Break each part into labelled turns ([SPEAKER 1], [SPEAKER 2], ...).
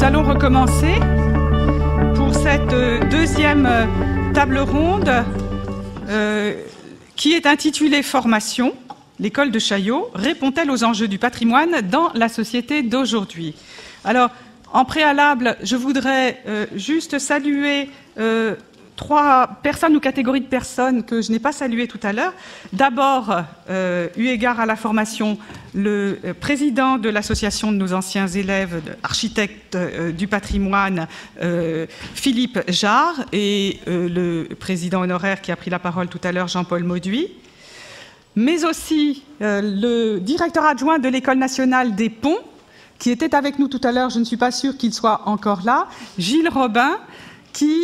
[SPEAKER 1] Nous allons recommencer pour cette deuxième table ronde qui est intitulée Formation. L'école de Chaillot répond-elle aux enjeux du patrimoine dans la société d'aujourd'hui? Alors, en préalable, je voudrais juste saluer trois personnes ou catégories de personnes que je n'ai pas saluées tout à l'heure. D'abord, eu égard à la formation, le président de l'association de nos anciens élèves, architectes du patrimoine, Philippe Jarre, et le président honoraire qui a pris la parole tout à l'heure, Jean-Paul Mauduit, mais aussi le directeur adjoint de l'École nationale des ponts, qui était avec nous tout à l'heure, je ne suis pas sûre qu'il soit encore là, Gilles Robin, qui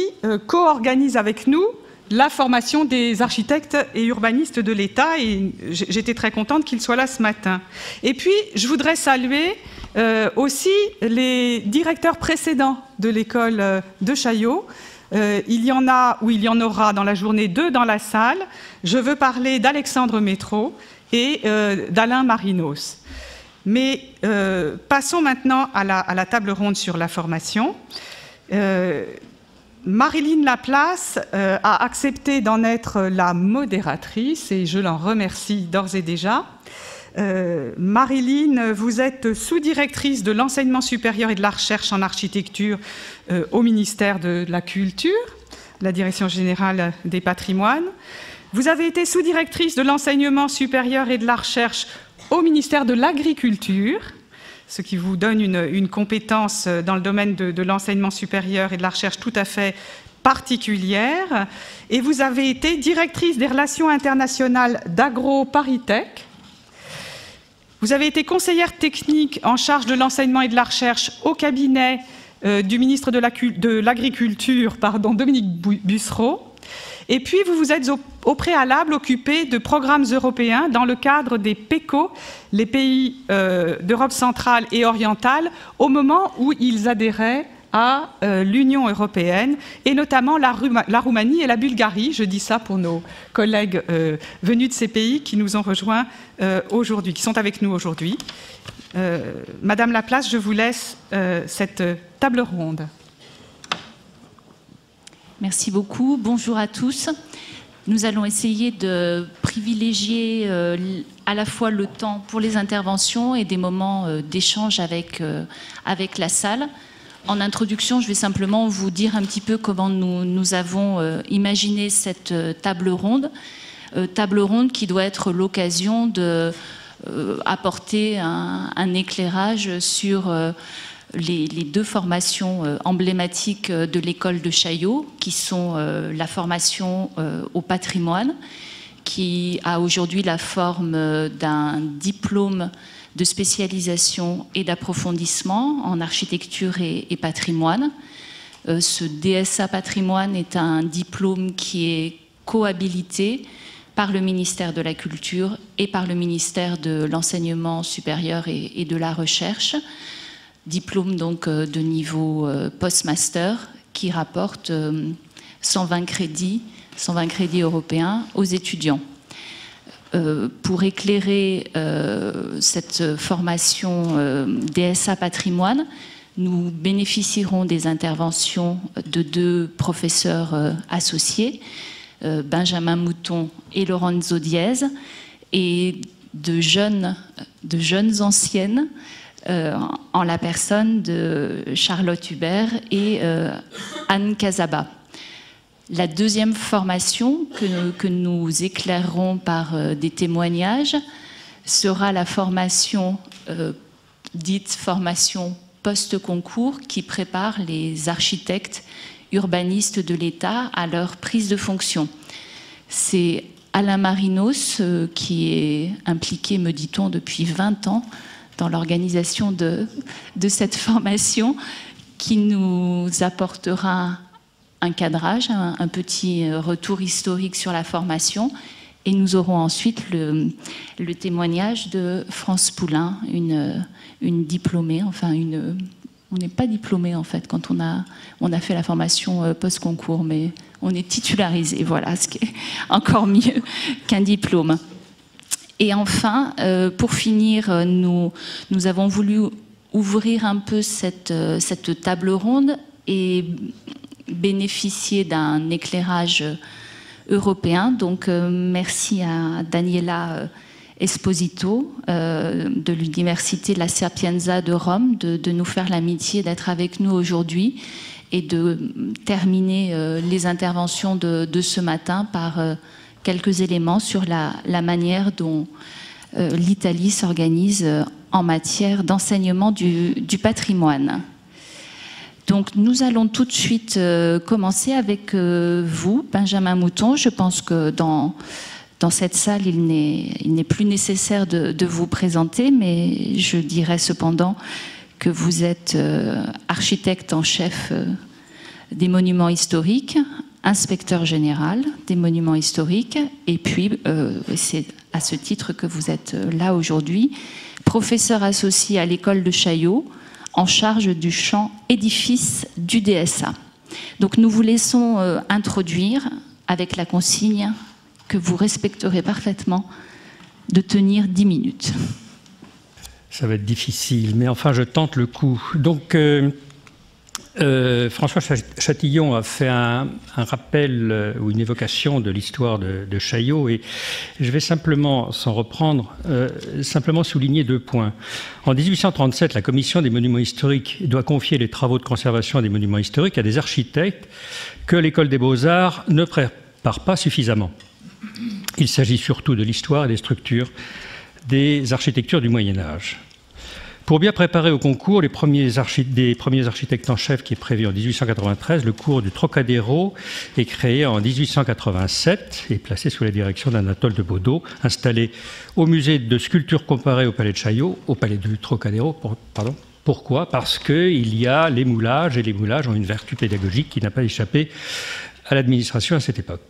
[SPEAKER 1] co-organise avec nous la formation des architectes et urbanistes de l'État, et j'étais très contente qu'il soit là ce matin. Et puis, je voudrais saluer aussi les directeurs précédents de l'école de Chaillot. Il y en a, ou il y en aura dans la journée, 2 dans la salle. Je veux parler d'Alexandre Métro et d'Alain Marinos. Mais passons maintenant à la table ronde sur la formation. Marilyn Laplace a accepté d'en être la modératrice et je l'en remercie d'ores et déjà. Marilyn, vous êtes sous-directrice de l'enseignement supérieur et de la recherche en architecture au ministère de la Culture, la Direction générale des patrimoines. Vous avez été sous-directrice de l'enseignement supérieur et de la recherche au ministère de l'Agriculture, ce qui vous donne une compétence dans le domaine de l'enseignement supérieur et de la recherche tout à fait particulière. Et vous avez été directrice des relations internationales d'AgroParisTech. Vous avez été conseillère technique en charge de l'enseignement et de la recherche au cabinet du ministre de l'Agriculture, Dominique Bussereau. Et puis, vous vous êtes au préalable occupé de programmes européens dans le cadre des PECO, les pays d'Europe centrale et orientale, au moment où ils adhéraient à l'Union européenne, et notamment la Roumanie et la Bulgarie. Je dis ça pour nos collègues venus de ces pays qui nous ont rejoints aujourd'hui, qui sont avec nous aujourd'hui. Madame Laplace, je vous laisse cette table ronde.
[SPEAKER 2] Merci beaucoup. Bonjour à tous. Nous allons essayer de privilégier à la fois le temps pour les interventions et des moments d'échange avec la salle. En introduction, je vais simplement vous dire un petit peu comment nous avons imaginé cette table ronde. Table ronde qui doit être l'occasion d'apporter un éclairage sur les 2 formations emblématiques de l'école de Chaillot, qui sont la formation au patrimoine, qui a aujourd'hui la forme d'un diplôme de spécialisation et d'approfondissement en architecture et patrimoine. Ce DSA patrimoine est un diplôme qui est cohabilité par le ministère de la Culture et par le ministère de l'Enseignement supérieur et de la Recherche. Diplôme donc de niveau post-master qui rapporte 120 crédits européens aux étudiants. Pour éclairer cette formation DSA patrimoine, nous bénéficierons des interventions de 2 professeurs associés, Benjamin Mouton et Lorenzo Diez, et de jeunes anciennes, en la personne de Charlotte Hubert et Anne Casaba. La deuxième formation que nous éclairerons par des témoignages sera la formation dite formation post-concours qui prépare les architectes urbanistes de l'État à leur prise de fonction. C'est Alain Marinos qui est impliqué, me dit-on, depuis 20 ans dans l'organisation de cette formation, qui nous apportera un cadrage, un petit retour historique sur la formation, et nous aurons ensuite le témoignage de France Poulain, une diplômée, enfin on n'est pas diplômé en fait quand on a fait la formation post-concours, mais on est titularisé, voilà, ce qui est encore mieux qu'un diplôme. Et enfin, pour finir, nous avons voulu ouvrir un peu cette table ronde et bénéficier d'un éclairage européen. Donc merci à Daniela Esposito de l'Université La Sapienza de Rome de nous faire l'amitié d'être avec nous aujourd'hui et de terminer les interventions de ce matin par quelques éléments sur la manière dont l'Italie s'organise en matière d'enseignement du patrimoine. Donc nous allons tout de suite commencer avec vous, Benjamin Mouton. Je pense que dans cette salle, il n'est plus nécessaire de vous présenter, mais je dirais cependant que vous êtes architecte en chef des monuments historiques, inspecteur général des monuments historiques, et puis c'est à ce titre que vous êtes là aujourd'hui, professeur associé à l'école de Chaillot, en charge du champ édifice du DSA. Donc nous vous laissons introduire avec la consigne que vous respecterez parfaitement de tenir 10 minutes.
[SPEAKER 3] Ça va être difficile, mais enfin je tente le coup. Donc François Chatillon a fait un rappel ou une évocation de l'histoire de Chaillot, et je vais simplement, sans reprendre, simplement souligner 2 points. En 1837, la Commission des monuments historiques doit confier les travaux de conservation des monuments historiques à des architectes que l'École des Beaux-Arts ne prépare pas suffisamment. Il s'agit surtout de l'histoire et des structures des architectures du Moyen-Âge. Pour bien préparer au concours des premiers architectes en chef qui est prévu en 1893, le cours du Trocadéro est créé en 1887 et placé sous la direction d'Anatole de Baudot, installé au musée de sculpture comparée au palais de Chaillot, au palais du Trocadéro, pardon. Pourquoi ? Parce qu'il y a les moulages, et les moulages ont une vertu pédagogique qui n'a pas échappé à l'administration à cette époque.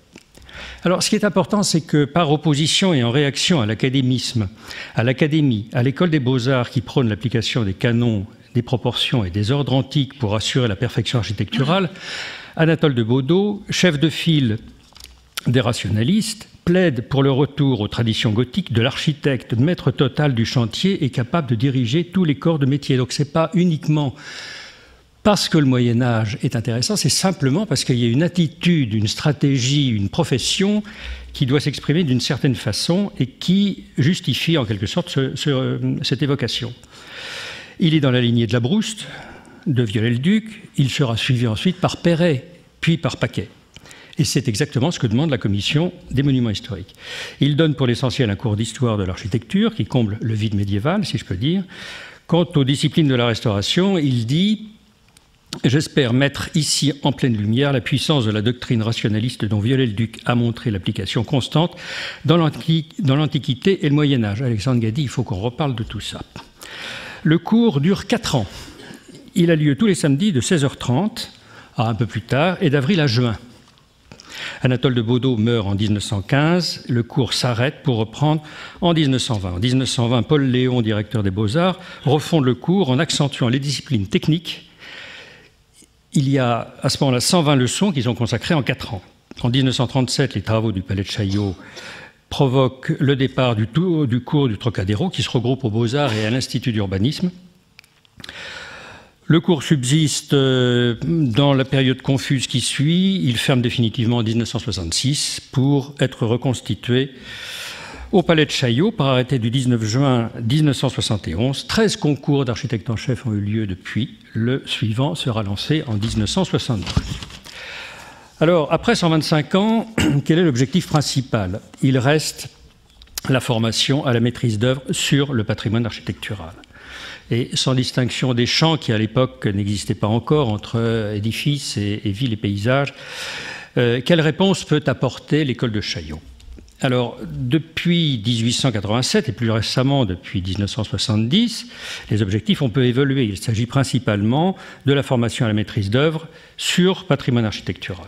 [SPEAKER 3] Alors, ce qui est important, c'est que par opposition et en réaction à l'académisme, à l'Académie, à l'École des Beaux-Arts qui prône l'application des canons, des proportions et des ordres antiques pour assurer la perfection architecturale, Anatole de Baudot, chef de file des rationalistes, plaide pour le retour aux traditions gothiques de l'architecte, maître total du chantier et capable de diriger tous les corps de métier. Donc, ce n'est pas uniquement parce que le Moyen-Âge est intéressant, c'est simplement parce qu'il y a une attitude, une stratégie, une profession qui doit s'exprimer d'une certaine façon et qui justifie en quelque sorte cette évocation. Il est dans la lignée de la Brouste, de Viollet-le-Duc, il sera suivi ensuite par Perret, puis par Paquet. Et c'est exactement ce que demande la Commission des monuments historiques. Il donne pour l'essentiel un cours d'histoire de l'architecture qui comble le vide médiéval, si je peux dire. Quant aux disciplines de la Restauration, il dit: j'espère mettre ici en pleine lumière la puissance de la doctrine rationaliste dont Viollet-le-Duc a montré l'application constante dans l'Antiquité et le Moyen-Âge. Alexandre Gady, il faut qu'on reparle de tout ça. Le cours dure 4 ans. Il a lieu tous les samedis de 16h30 à un peu plus tard et d'avril à juin. Anatole de Baudot meurt en 1915. Le cours s'arrête pour reprendre en 1920. En 1920, Paul Léon, directeur des Beaux-Arts, refonde le cours en accentuant les disciplines techniques. Il y a à ce moment-là 120 leçons qui sont consacrées en 4 ans. En 1937, les travaux du palais de Chaillot provoquent le départ du cours du Trocadéro qui se regroupe aux Beaux-Arts et à l'Institut d'urbanisme. Le cours subsiste dans la période confuse qui suit. Il ferme définitivement en 1966 pour être reconstitué au palais de Chaillot par arrêté du 19 juin 1971. 13 concours d'architectes en chef ont eu lieu depuis. Le suivant sera lancé en 1972. Alors, après 125 ans, quel est l'objectif principal ? Il reste la formation à la maîtrise d'œuvre sur le patrimoine architectural. Et sans distinction des champs qui, à l'époque, n'existaient pas encore entre édifices et villes et paysages, quelle réponse peut apporter l'école de Chaillot ? Alors, depuis 1887 et plus récemment depuis 1970, les objectifs ont peu évolué. Il s'agit principalement de la formation à la maîtrise d'œuvre sur patrimoine architectural.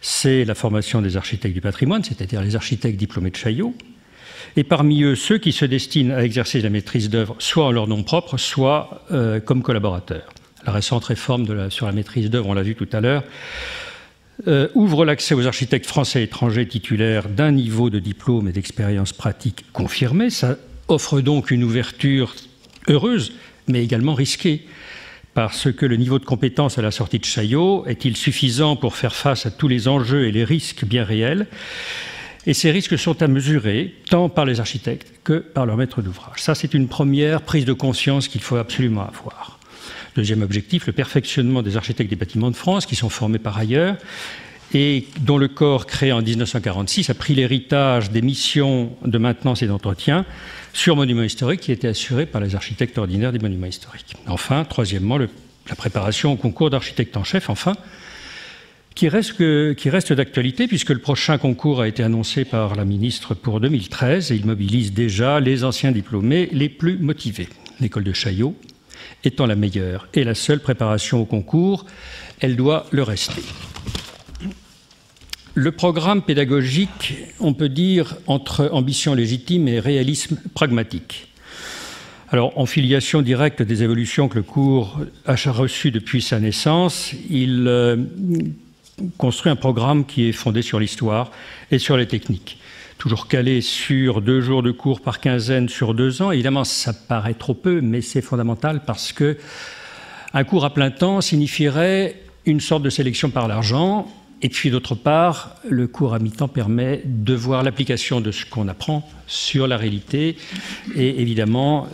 [SPEAKER 3] C'est la formation des architectes du patrimoine, c'est-à-dire les architectes diplômés de Chaillot, et parmi eux, ceux qui se destinent à exercer la maîtrise d'œuvre soit en leur nom propre, soit comme collaborateurs. La récente réforme sur la maîtrise d'œuvre, on l'a vu tout à l'heure, ouvre l'accès aux architectes français et étrangers titulaires d'un niveau de diplôme et d'expérience pratique confirmé. Ça offre donc une ouverture heureuse, mais également risqué, parce que le niveau de compétence à la sortie de Chaillot est-il suffisant pour faire face à tous les enjeux et les risques bien réels? Et ces risques sont à mesurer tant par les architectes que par leurs maîtres d'ouvrage. Ça, c'est une première prise de conscience qu'il faut absolument avoir. Deuxième objectif, le perfectionnement des architectes des bâtiments de France, qui sont formés par ailleurs, et dont le corps créé en 1946 a pris l'héritage des missions de maintenance et d'entretien sur monuments historiques qui étaient assurées par les architectes ordinaires des monuments historiques. Enfin, troisièmement, la préparation au concours d'architecte en chef, enfin, qui reste d'actualité puisque le prochain concours a été annoncé par la ministre pour 2013 et il mobilise déjà les anciens diplômés les plus motivés. L'école de Chaillot étant la meilleure et la seule préparation au concours, elle doit le rester. Le programme pédagogique, on peut dire, entre ambition légitime et réalisme pragmatique. Alors, en filiation directe des évolutions que le cours a reçues depuis sa naissance, il construit un programme qui est fondé sur l'histoire et sur les techniques. Toujours calé sur 2 jours de cours par quinzaine sur 2 ans. Évidemment, ça paraît trop peu, mais c'est fondamental parce que un cours à plein temps signifierait une sorte de sélection par l'argent. Et puis, d'autre part, le cours à mi-temps permet de voir l'application de ce qu'on apprend sur la réalité et évidemment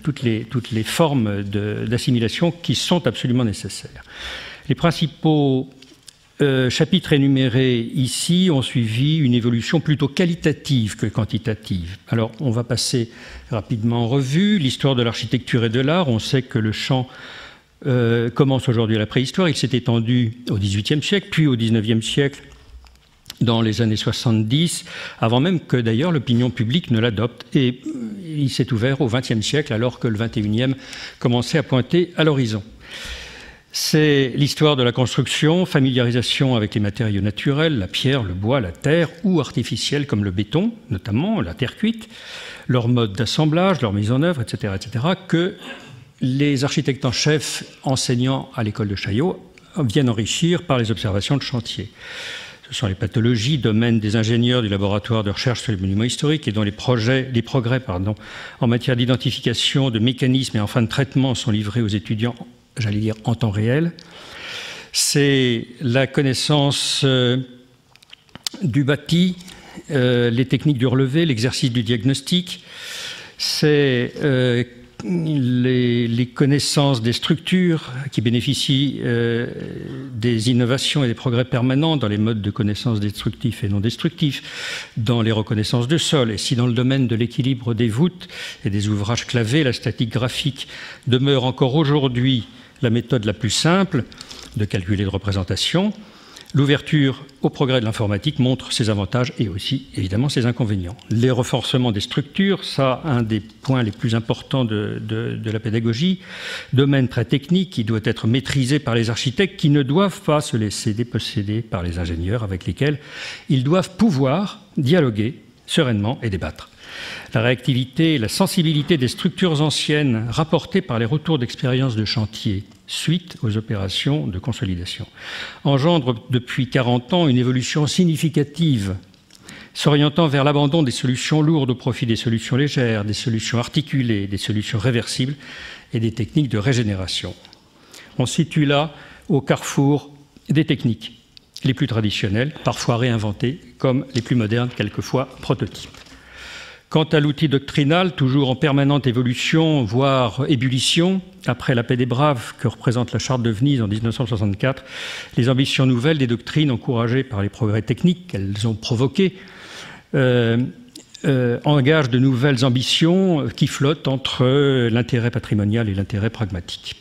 [SPEAKER 3] toutes les formes d'assimilation qui sont absolument nécessaires. Les principaux chapitres énumérés ici ont suivi une évolution plutôt qualitative que quantitative. Alors, on va passer rapidement en revue l'histoire de l'architecture et de l'art. On sait que le champ commence aujourd'hui à la préhistoire. Il s'est étendu au XVIIIe siècle, puis au XIXe siècle, dans les années 70, avant même que d'ailleurs l'opinion publique ne l'adopte. Et il s'est ouvert au XXe siècle, alors que le XXIe commençait à pointer à l'horizon. C'est l'histoire de la construction, familiarisation avec les matériaux naturels, la pierre, le bois, la terre, ou artificiels comme le béton, notamment la terre cuite, leur mode d'assemblage, leur mise en œuvre, etc., que les architectes en chef enseignant à l'école de Chaillot viennent enrichir par les observations de chantier. Ce sont les pathologies, domaine des ingénieurs du laboratoire de recherche sur les monuments historiques et dont les progrès en matière d'identification, de mécanismes et enfin de traitement sont livrés aux étudiants, j'allais dire en temps réel. C'est la connaissance du bâti, les techniques du relevé, l'exercice du diagnostic, c'est les connaissances des structures qui bénéficient des innovations et des progrès permanents dans les modes de connaissance destructifs et non destructifs, dans les reconnaissances de sol. Et si dans le domaine de l'équilibre des voûtes et des ouvrages clavés, la statique graphique demeure encore aujourd'hui la méthode la plus simple de calcul et de représentation, l'ouverture au progrès de l'informatique montre ses avantages et aussi, évidemment, ses inconvénients. Les renforcements des structures, ça, un des points les plus importants de la pédagogie, domaine très technique qui doit être maîtrisé par les architectes qui ne doivent pas se laisser déposséder par les ingénieurs avec lesquels ils doivent pouvoir dialoguer sereinement et débattre. La réactivité et la sensibilité des structures anciennes rapportées par les retours d'expérience de chantier suite aux opérations de consolidation engendre depuis 40 ans une évolution significative s'orientant vers l'abandon des solutions lourdes au profit des solutions légères, des solutions articulées, des solutions réversibles et des techniques de régénération. On se situe là au carrefour des techniques les plus traditionnelles, parfois réinventées, comme les plus modernes, quelquefois prototypes. Quant à l'outil doctrinal, toujours en permanente évolution, voire ébullition, après la paix des braves que représente la Charte de Venise en 1964, les ambitions nouvelles des doctrines encouragées par les progrès techniques qu'elles ont provoqués engagent de nouvelles ambitions qui flottent entre l'intérêt patrimonial et l'intérêt pragmatique.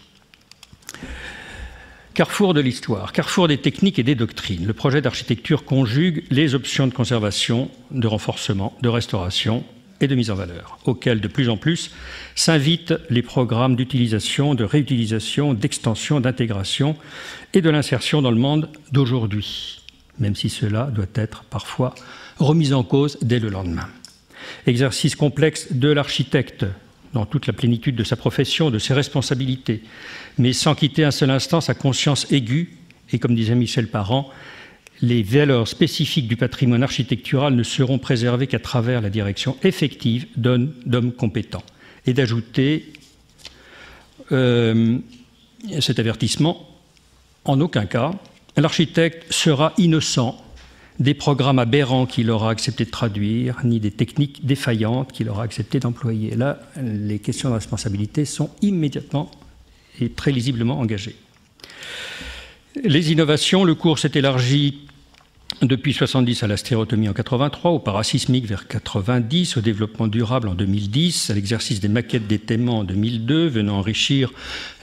[SPEAKER 3] Carrefour de l'histoire, carrefour des techniques et des doctrines. Le projet d'architecture conjugue les options de conservation, de renforcement, de restauration et de mise en valeur, auxquels de plus en plus s'invitent les programmes d'utilisation, de réutilisation, d'extension, d'intégration et de l'insertion dans le monde d'aujourd'hui, même si cela doit être parfois remis en cause dès le lendemain. Exercice complexe de l'architecte dans toute la plénitude de sa profession, de ses responsabilités, mais sans quitter un seul instant sa conscience aiguë, et comme disait Michel Parent, les valeurs spécifiques du patrimoine architectural ne seront préservées qu'à travers la direction effective d'hommes compétents. Et d'ajouter cet avertissement, en aucun cas, l'architecte sera innocent des programmes aberrants qu'il aura accepté de traduire, ni des techniques défaillantes qu'il aura accepté d'employer. Là, les questions de responsabilité sont immédiatement et très lisiblement engagées. Les innovations, le cours s'est élargi depuis 70 à la stéréotomie en 83, au parasismique vers 90, au développement durable en 2010, à l'exercice des maquettes d'étaiement en 2002, venant enrichir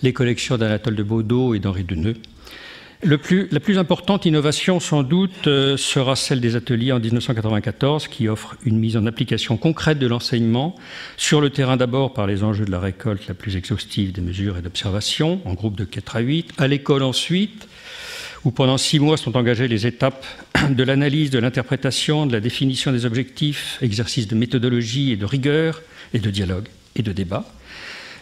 [SPEAKER 3] les collections d'Anatole de Baudot et d'Henri Deneux. La plus importante innovation, sans doute, sera celle des ateliers en 1994, qui offre une mise en application concrète de l'enseignement, sur le terrain d'abord par les enjeux de la récolte la plus exhaustive des mesures et d'observation, en groupe de 4 à 8, à l'école ensuite, où pendant 6 mois sont engagées les étapes de l'analyse, de l'interprétation, de la définition des objectifs, exercice de méthodologie et de rigueur, et de dialogue et de débat.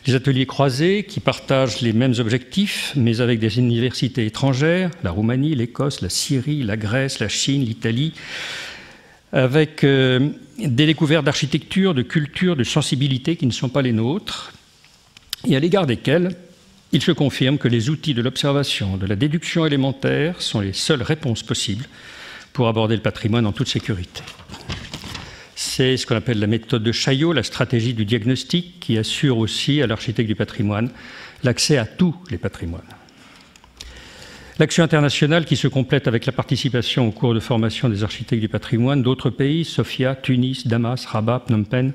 [SPEAKER 3] Les ateliers croisés qui partagent les mêmes objectifs, mais avec des universités étrangères, la Roumanie, l'Écosse, la Syrie, la Grèce, la Chine, l'Italie, avec des découvertes d'architecture, de culture, de sensibilité qui ne sont pas les nôtres, et à l'égard desquels il se confirme que les outils de l'observation, de la déduction élémentaire sont les seules réponses possibles pour aborder le patrimoine en toute sécurité. C'est ce qu'on appelle la méthode de Chaillot, la stratégie du diagnostic, qui assure aussi à l'architecte du patrimoine l'accès à tous les patrimoines. L'action internationale qui se complète avec la participation au cours de formation des architectes du patrimoine d'autres pays, Sofia, Tunis, Damas, Rabat, Phnom Penh,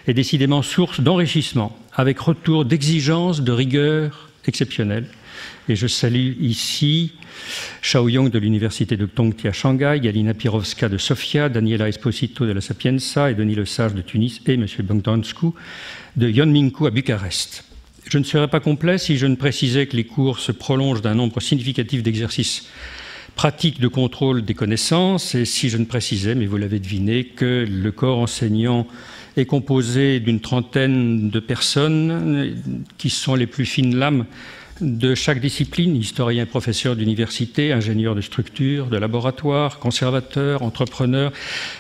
[SPEAKER 3] est décidément source d'enrichissement, avec retour d'exigence, de rigueur exceptionnelle. Et je salue ici Shao Yong de l'Université de Tongti à Shanghai, Galina Pirovska de Sofia, Daniela Esposito de la Sapienza et Denis Lesage de Tunis et M. Bogdanscu de Yonminku à Bucarest. Je ne serais pas complet si je ne précisais que les cours se prolongent d'un nombre significatif d'exercices pratiques de contrôle des connaissances et si je ne précisais, mais vous l'avez deviné, que le corps enseignant est composé d'une trentaine de personnes qui sont les plus fines lames de chaque discipline, historiens et professeurs d'université, ingénieurs de structure, de laboratoire, conservateurs, entrepreneurs,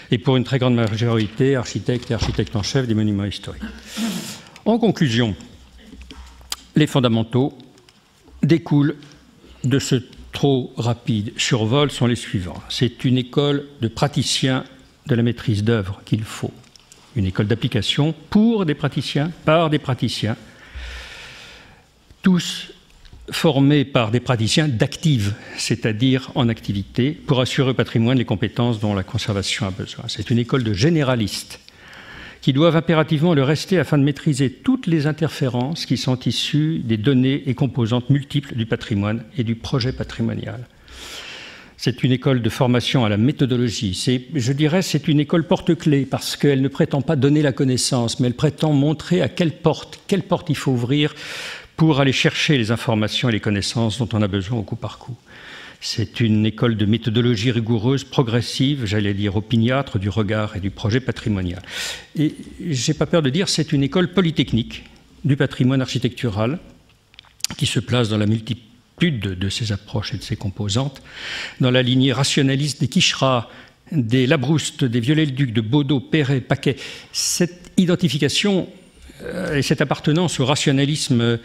[SPEAKER 3] et pour une très grande majorité, architectes et architectes en chef des monuments historiques. En conclusion, les fondamentaux découlent de ce trop rapide survol sont les suivants. C'est une école de praticiens de la maîtrise d'œuvre qu'il faut. Une école d'application pour des praticiens, par des praticiens, tous formés par des praticiens d'active, c'est-à-dire en activité, pour assurer au patrimoine les compétences dont la conservation a besoin. C'est une école de généralistes qui doivent impérativement le rester afin de maîtriser toutes les interférences qui sont issues des données et composantes multiples du patrimoine et du projet patrimonial. C'est une école de formation à la méthodologie. Je dirais c'est une école porte-clés parce qu'elle ne prétend pas donner la connaissance, mais elle prétend montrer à quelle porte il faut ouvrir pour aller chercher les informations et les connaissances dont on a besoin au coup par coup. C'est une école de méthodologie rigoureuse, progressive, j'allais dire opiniâtre, du regard et du projet patrimonial. Et je n'ai pas peur de dire c'est une école polytechnique du patrimoine architectural qui se place dans la multitude de ses approches et de ses composantes, dans la lignée rationaliste des Quicherat, des Labrouste, des Viollet-le-Duc, de Baudot, Perret, Paquet. Cette identification et cette appartenance au rationalisme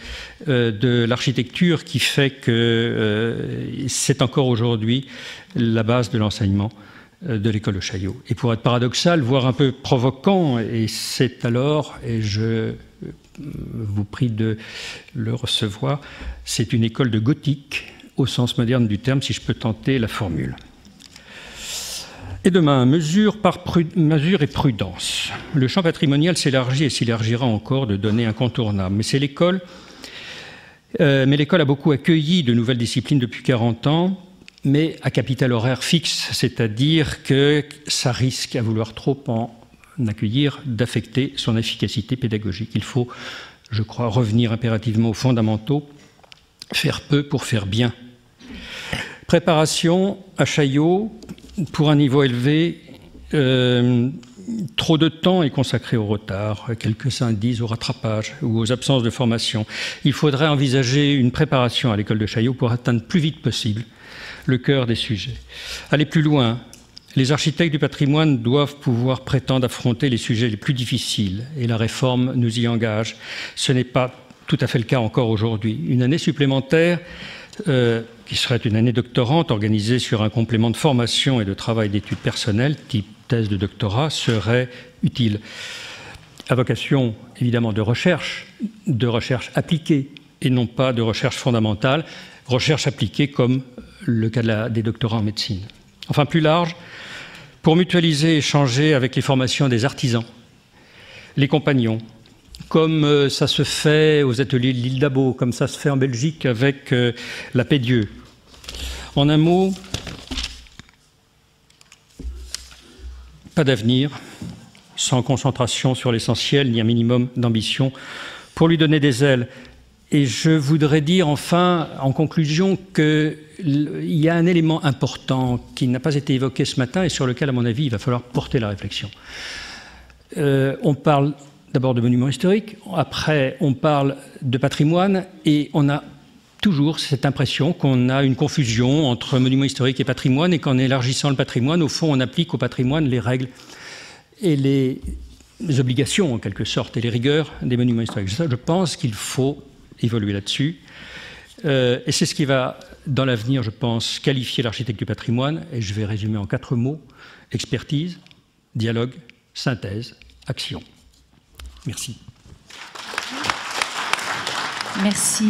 [SPEAKER 3] de l'architecture qui fait que c'est encore aujourd'hui la base de l'enseignement de l'école de Chaillot. Et pour être paradoxal, voire un peu provoquant, et c'est alors, et je vous prie de le recevoir, c'est une école de gothique au sens moderne du terme, si je peux tenter la formule. Et demain, mesure et prudence. Le champ patrimonial s'élargit et s'élargira encore de données incontournables. Mais c'est l'école. Mais l'école a beaucoup accueilli de nouvelles disciplines depuis 40 ans, mais à capital horaire fixe, c'est-à-dire que ça risque, à vouloir trop en accueillir, d'affecter son efficacité pédagogique. Il faut, je crois, revenir impérativement aux fondamentaux, faire peu pour faire bien. Préparation à Chaillot. Pour un niveau élevé, trop de temps est consacré au retard, quelques indices au rattrapage ou aux absences de formation. Il faudrait envisager une préparation à l'école de Chaillot pour atteindre plus vite possible le cœur des sujets. Aller plus loin, les architectes du patrimoine doivent pouvoir prétendre affronter les sujets les plus difficiles et la réforme nous y engage. Ce n'est pas tout à fait le cas encore aujourd'hui. Une année supplémentaire, qui serait une année doctorante organisée sur un complément de formation et de travail d'études personnelles, type thèse de doctorat, serait utile. À vocation, évidemment, de recherche appliquée et non pas de recherche fondamentale, recherche appliquée comme le cas des doctorats en médecine. Enfin, plus large, pour mutualiser et échanger avec les formations des artisans, les compagnons, comme ça se fait aux ateliers de l'île d'Abo, comme ça se fait en Belgique avec la Paix-Dieu. En un mot, pas d'avenir sans concentration sur l'essentiel, ni un minimum d'ambition pour lui donner des ailes. Et je voudrais dire enfin, en conclusion, qu'il y a un élément important qui n'a pas été évoqué ce matin et sur lequel, à mon avis, il va falloir porter la réflexion. On parle d'abord de monuments historiques, après on parle de patrimoine, et on a toujours cette impression qu'on a une confusion entre monuments historiques et patrimoine, et qu'en élargissant le patrimoine, au fond, on applique au patrimoine les règles et les obligations, en quelque sorte, et les rigueurs des monuments historiques. Je pense qu'il faut évoluer là-dessus. Et c'est ce qui va, dans l'avenir, je pense, qualifier l'architecte du patrimoine. Et je vais résumer en 4 mots. Expertise, dialogue, synthèse, action. Merci.
[SPEAKER 2] Merci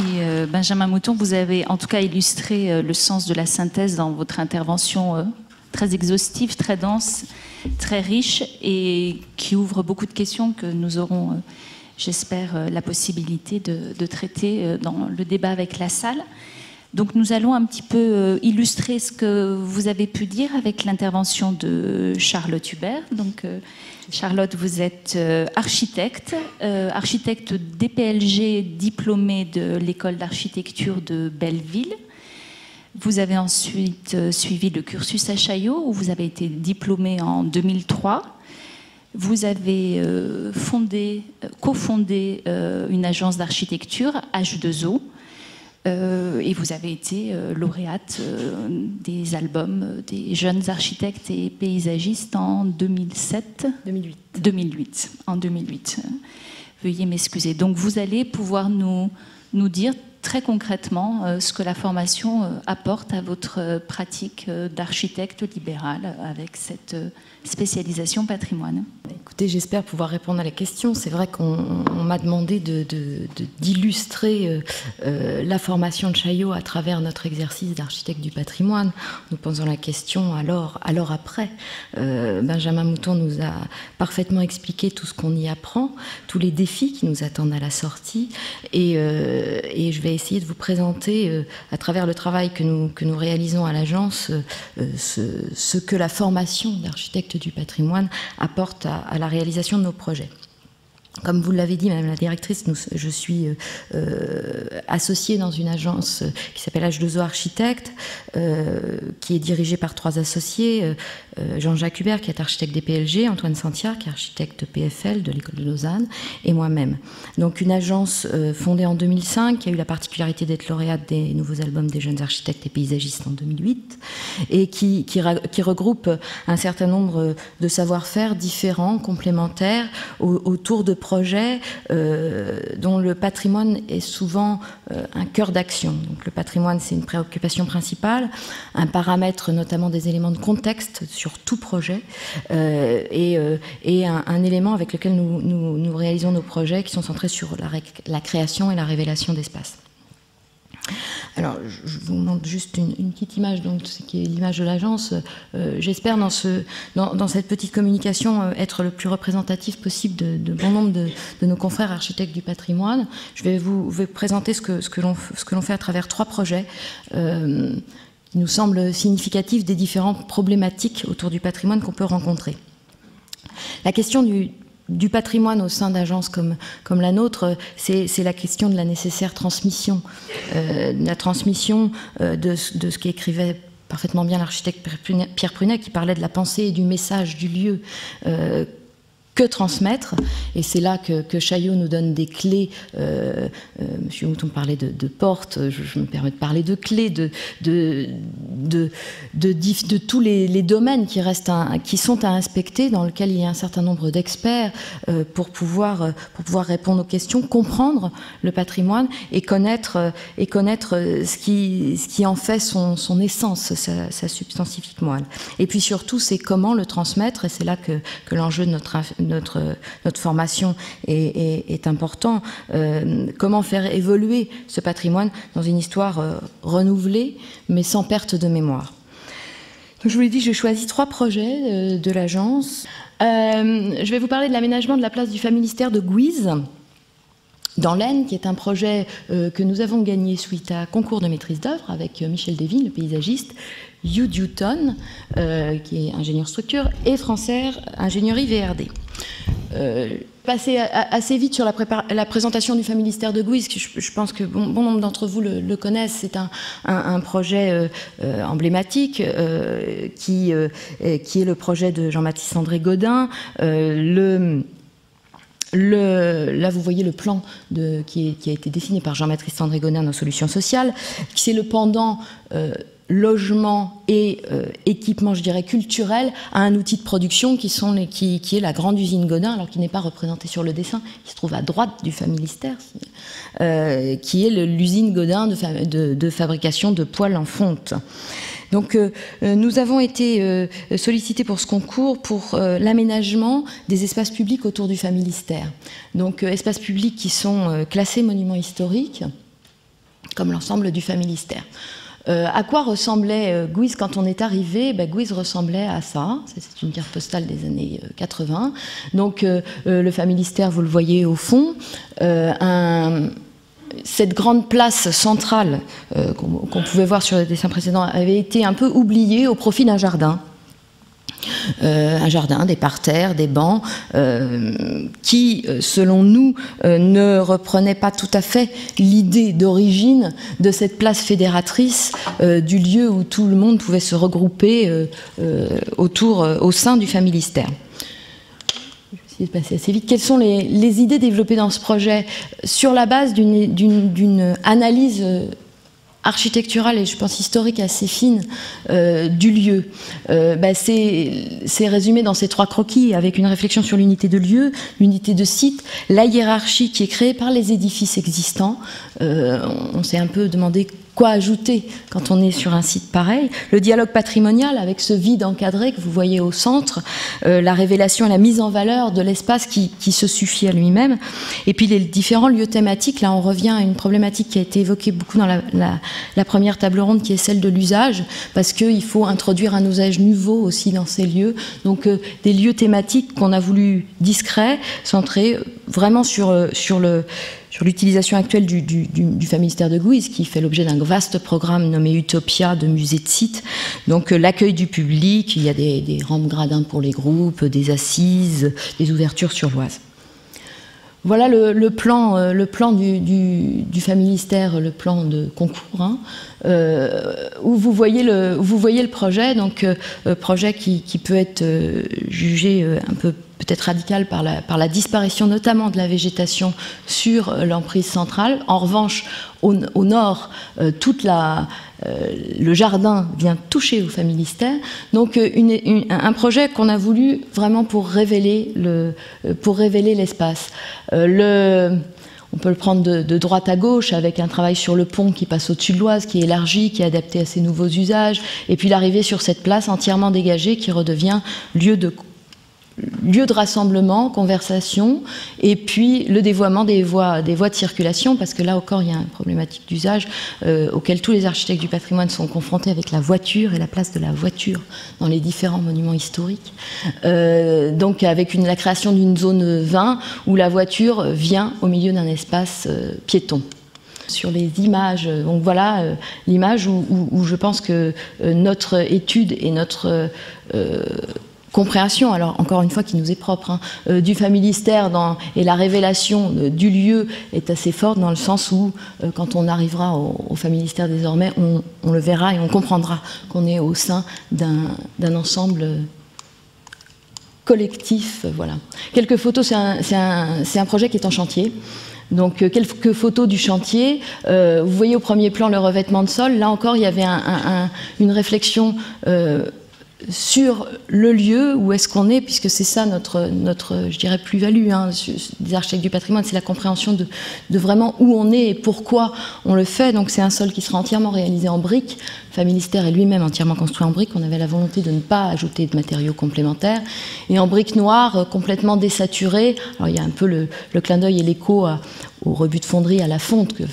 [SPEAKER 2] Benjamin Mouton. Vous avez en tout cas illustré le sens de la synthèse dans votre intervention très exhaustive, très dense, très riche et qui ouvre beaucoup de questions que nous aurons, j'espère, la possibilité de traiter dans le débat avec la salle. Donc nous allons un petit peu illustrer ce que vous avez pu dire avec l'intervention de Charlotte Hubert. Donc Charlotte, vous êtes architecte, architecte DPLG diplômée de l'école d'architecture de Belleville. Vous avez ensuite suivi le cursus à Chaillot où vous avez été diplômée en 2003. Vous avez cofondé une agence d'architecture, H2O, et vous avez été lauréate des albums des jeunes architectes et paysagistes en 2008. En 2008. Veuillez m'excuser. Donc vous allez pouvoir nous dire très concrètement ce que la formation apporte à votre pratique d'architecte libéral avec cette spécialisation patrimoine.
[SPEAKER 4] Écoutez, j'espère pouvoir répondre à la question. C'est vrai qu'on m'a demandé d'illustrer la formation de Chaillot à travers notre exercice d'architecte du patrimoine. Nous posons la question alors après. Benjamin Mouton nous a parfaitement expliqué tout ce qu'on y apprend, tous les défis qui nous attendent à la sortie, et je vais essayer de vous présenter, à travers le travail que nous réalisons à l'agence, ce que la formation d'architecte du patrimoine apporte à la réalisation de nos projets. Comme vous l'avez dit, Madame la directrice, je suis associée dans une agence qui s'appelle H2O Architecte, qui est dirigée par 3 associés, Jean-Jacques Hubert, qui est architecte des PLG, Antoine Santiard, qui est architecte PFL de l'école de Lausanne, et moi-même. Donc une agence fondée en 2005, qui a eu la particularité d'être lauréate des nouveaux albums des jeunes architectes et paysagistes en 2008, et qui regroupe un certain nombre de savoir-faire différents, complémentaires, autour de projets dont le patrimoine est souvent un cœur d'action. Donc le patrimoine, c'est une préoccupation principale, un paramètre notamment des éléments de contexte sur tout projet, et un élément avec lequel nous réalisons nos projets qui sont centrés sur la création et la révélation d'espace. Alors, je vous montre juste une petite image, donc, ce qui est l'image de l'agence. J'espère dans cette petite communication être le plus représentatif possible de bon nombre de nos confrères architectes du patrimoine. Je vais vous présenter ce que l'on fait à travers 3 projets qui nous semblent significatifs des différentes problématiques autour du patrimoine qu'on peut rencontrer. La question du patrimoine au sein d'agences comme la nôtre, c'est la question de la nécessaire transmission, la transmission de ce qu'écrivait parfaitement bien l'architecte Pierre Prunet, qui parlait de la pensée et du message du lieu que transmettre, et c'est là que Chaillot nous donne des clés. Monsieur Mouton parlait de portes, je me permets de parler de clés, de tous les domaines qui sont à inspecter, dans lesquels il y a un certain nombre d'experts pour pouvoir répondre aux questions, comprendre le patrimoine et connaître ce qui en fait son essence, sa substantifique moelle. Et puis surtout, c'est comment le transmettre, et c'est là que l'enjeu de notre formation est important. Comment faire évoluer ce patrimoine dans une histoire renouvelée, mais sans perte de mémoire. Donc, je vous l'ai dit, j'ai choisi 3 projets de l'agence. Je vais vous parler de l'aménagement de la place du Familistère de Guise, dans l'Aisne, qui est un projet que nous avons gagné suite à concours de maîtrise d'œuvre avec Michel Devine, le paysagiste, Hugh Newton, qui est ingénieur structure, et Francer, ingénierie VRD. Passer assez vite sur la présentation du Familistère de Guise, que je pense que bon nombre d'entre vous le connaissent. C'est un projet emblématique qui est le projet de Jean-Baptiste André Gaudin. Là, vous voyez le plan qui a été dessiné par Jean-Baptiste André Gaudin dans Solutions sociales, qui c'est le pendant logement et équipement, je dirais, culturel à un outil de production qui est la grande usine Gaudin, alors qui n'est pas représenté sur le dessin, qui se trouve à droite du Familistère, qui est l'usine Gaudin de fabrication de poêles en fonte. Donc nous avons été sollicités pour ce concours pour l'aménagement des espaces publics autour du Familistère. Donc espaces publics qui sont classés monuments historiques, comme l'ensemble du Familistère. À quoi ressemblait Guise quand on est arrivé? Guise ressemblait à ça. C'est une carte postale des années 80. Donc le Familistère, vous le voyez au fond. Cette grande place centrale qu'on pouvait voir sur le dessin précédent avait été un peu oubliée au profit d'un jardin. Un jardin, des parterres, des bancs, qui, selon nous, ne reprenait pas tout à fait l'idée d'origine de cette place fédératrice du lieu où tout le monde pouvait se regrouper au sein du Familistère. Je vais essayer de passer assez vite. Quelles sont les idées développées dans ce projet sur la base d'une analyse architecturale et je pense historique assez fine du lieu. C'est résumé dans ces 3 croquis avec une réflexion sur l'unité de lieu, l'unité de site, la hiérarchie qui est créée par les édifices existants. On s'est un peu demandé quoi ajouter quand on est sur un site pareil. Le dialogue patrimonial avec ce vide encadré que vous voyez au centre, la révélation et la mise en valeur de l'espace qui se suffit à lui-même. Et puis les différents lieux thématiques, là on revient à une problématique qui a été évoquée beaucoup dans la première table ronde, qui est celle de l'usage, parce qu'il faut introduire un usage nouveau aussi dans ces lieux. Donc des lieux thématiques qu'on a voulu discrets, centrés vraiment sur l'utilisation actuelle du Familistère de Guise, qui fait l'objet d'un vaste programme nommé Utopia de musées de sites. Donc l'accueil du public, il y a des rampes gradins pour les groupes, des assises, des ouvertures sur l'Oise. Voilà le plan du Familistère, le plan de concours, où vous voyez le projet, donc projet qui peut être jugé un peu peut-être radical par la disparition notamment de la végétation sur l'emprise centrale. En revanche, au nord, le jardin vient toucher au Familistère. Donc un projet qu'on a voulu vraiment pour révéler l'espace. On peut le prendre de droite à gauche avec un travail sur le pont qui passe au-dessus de l'Oise, qui est élargi, qui est adapté à ses nouveaux usages, et puis l'arrivée sur cette place entièrement dégagée qui redevient lieu de rassemblement, conversation, et puis le dévoiement des voies de circulation, parce que là encore il y a une problématique d'usage auquel tous les architectes du patrimoine sont confrontés avec la voiture et la place de la voiture dans les différents monuments historiques. Donc avec la création d'une zone 20 où la voiture vient au milieu d'un espace piéton. Sur les images, donc voilà l'image où je pense que notre étude et notre compréhension, alors encore une fois qui nous est propre, du Familistère et la révélation du lieu est assez forte dans le sens où quand on arrivera au Familistère désormais, on le verra et on comprendra qu'on est au sein d'un ensemble collectif. Voilà. Quelques photos, c'est un projet qui est en chantier. Donc quelques photos du chantier. Vous voyez au premier plan le revêtement de sol. Là encore, il y avait une réflexion sur le lieu, où est-ce qu'on est, puisque c'est ça notre je dirais, plus-value des architectes du patrimoine, c'est la compréhension de vraiment où on est et pourquoi on le fait. Donc c'est un sol qui sera entièrement réalisé en briques. Le Familistère est lui-même entièrement construit en briques. On avait la volonté de ne pas ajouter de matériaux complémentaires. Et en briques noires, complètement désaturées. Alors il y a un peu le clin d'œil et l'écho au rebut de fonderie à la fonte qu'a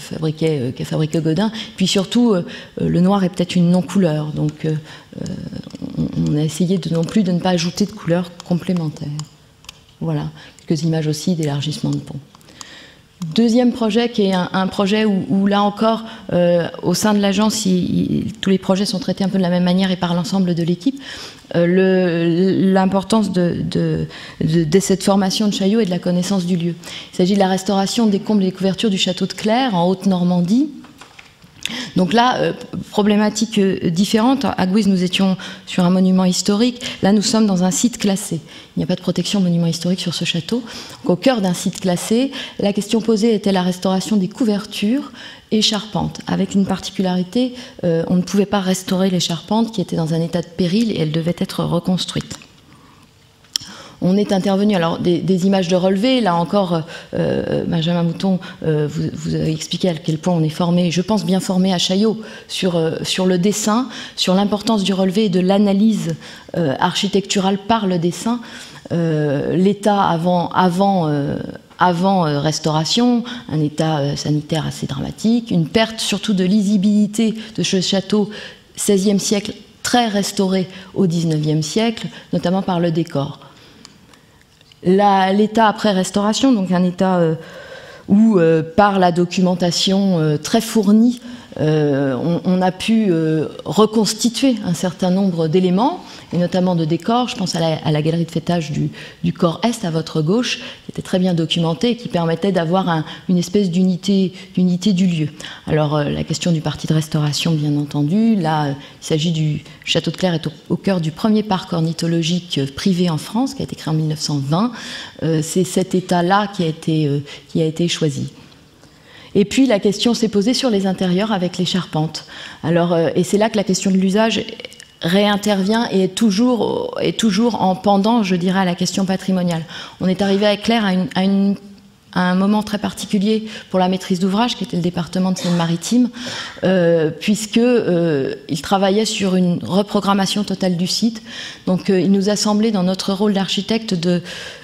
[SPEAKER 4] fabriqué Godin. Puis surtout, le noir est peut-être une non-couleur. Donc on a essayé non plus de ne pas ajouter de couleurs complémentaires. Voilà, quelques images aussi d'élargissement de pont. Deuxième projet qui est un projet où là encore, au sein de l'agence, tous les projets sont traités un peu de la même manière et par l'ensemble de l'équipe. L'importance de cette formation de Chaillot et de la connaissance du lieu. Il s'agit de la restauration des combles et des couvertures du château de Clères en Haute-Normandie. Donc là, problématique différente. À Guise, nous étions sur un monument historique. Là, nous sommes dans un site classé. Il n'y a pas de protection de monument historique sur ce château. Donc, au cœur d'un site classé, la question posée était la restauration des couvertures et charpentes. Avec une particularité, on ne pouvait pas restaurer les charpentes qui étaient dans un état de péril et elles devaient être reconstruites. On est intervenu, alors des images de relevé, là encore, Benjamin Mouton vous avez expliqué à quel point on est formé, je pense bien formé à Chaillot, sur le dessin, sur l'importance du relevé et de l'analyse architecturale par le dessin. L'état avant restauration, un état sanitaire assez dramatique, une perte surtout de lisibilité de ce château XVIe siècle, très restauré au XIXe siècle, notamment par le décor. L'état après restauration, donc un état où, par la documentation très fournie, on a pu reconstituer un certain nombre d'éléments, et notamment de décors. Je pense à la galerie de fêtage du corps Est, à votre gauche, qui était très bien documentée et qui permettait d'avoir une espèce d'unité du lieu. Alors, la question du parti de restauration, bien entendu. Là, il s'agit du château de Clères, est au cœur du premier parc ornithologique privé en France, qui a été créé en 1920. C'est cet état-là qui a été choisi. Et puis la question s'est posée sur les intérieurs avec les charpentes. Alors, et c'est là que la question de l'usage réintervient et est toujours en pendant, je dirais, à la question patrimoniale. On est arrivé avec Claire à un moment très particulier pour la maîtrise d'ouvrage, qui était le département de Seine-Maritime, puisqu'il travaillait sur une reprogrammation totale du site. Donc il nous a semblé, dans notre rôle d'architecte,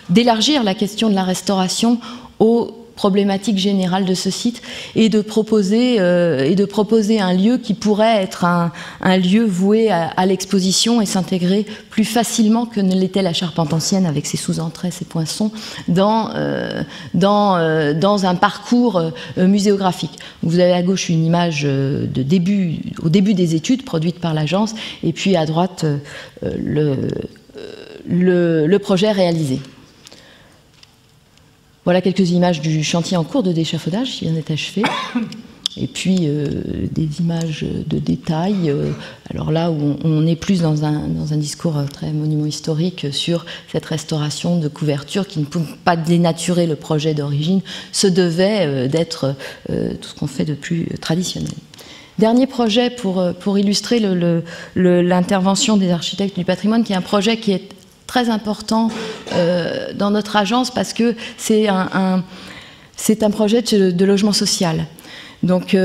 [SPEAKER 4] d'élargir la question de la restauration aux problématique générale de ce site et de proposer un lieu qui pourrait être un lieu voué à l'exposition et s'intégrer plus facilement que ne l'était la charpente ancienne avec ses sous-entrées, ses poinçons dans un parcours muséographique. Vous avez à gauche une image au début des études produites par l'agence et puis à droite le projet réalisé. Voilà quelques images du chantier en cours de d'échafaudage qui vient d'être achevé. Et puis des images de détail. Alors là où on est plus dans un discours très monument historique sur cette restauration de couverture qui ne peut pas dénaturer le projet d'origine, se devait d'être tout ce qu'on fait de plus traditionnel. Dernier projet pour illustrer l'intervention des architectes du patrimoine, qui est un projet qui est très important dans notre agence parce que c'est un projet de logement social. Donc,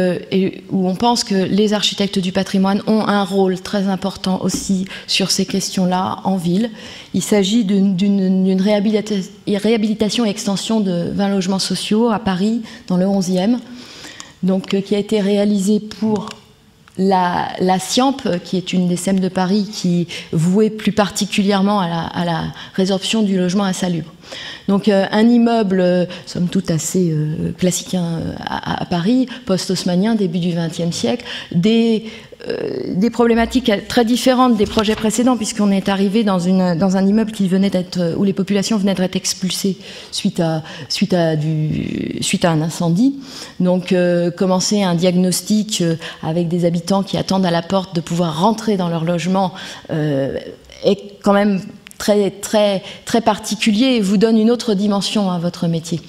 [SPEAKER 4] où on pense que les architectes du patrimoine ont un rôle très important aussi sur ces questions-là en ville. Il s'agit d'une réhabilitation et extension de 20 logements sociaux à Paris, dans le 11e, donc, qui a été réalisée pour la SIAMP, qui est une des SEM de Paris, qui est vouée plus particulièrement à la résorption du logement insalubre. Donc un immeuble, somme toute assez classique à Paris, post-haussmannien, début du XXe siècle, des problématiques très différentes des projets précédents, puisqu'on est arrivé dans un immeuble où les populations venaient d'être expulsées suite à un incendie. Donc commencer un diagnostic avec des habitants qui attendent à la porte de pouvoir rentrer dans leur logement est quand même très, très, très particulier et vous donne une autre dimension à votre métier.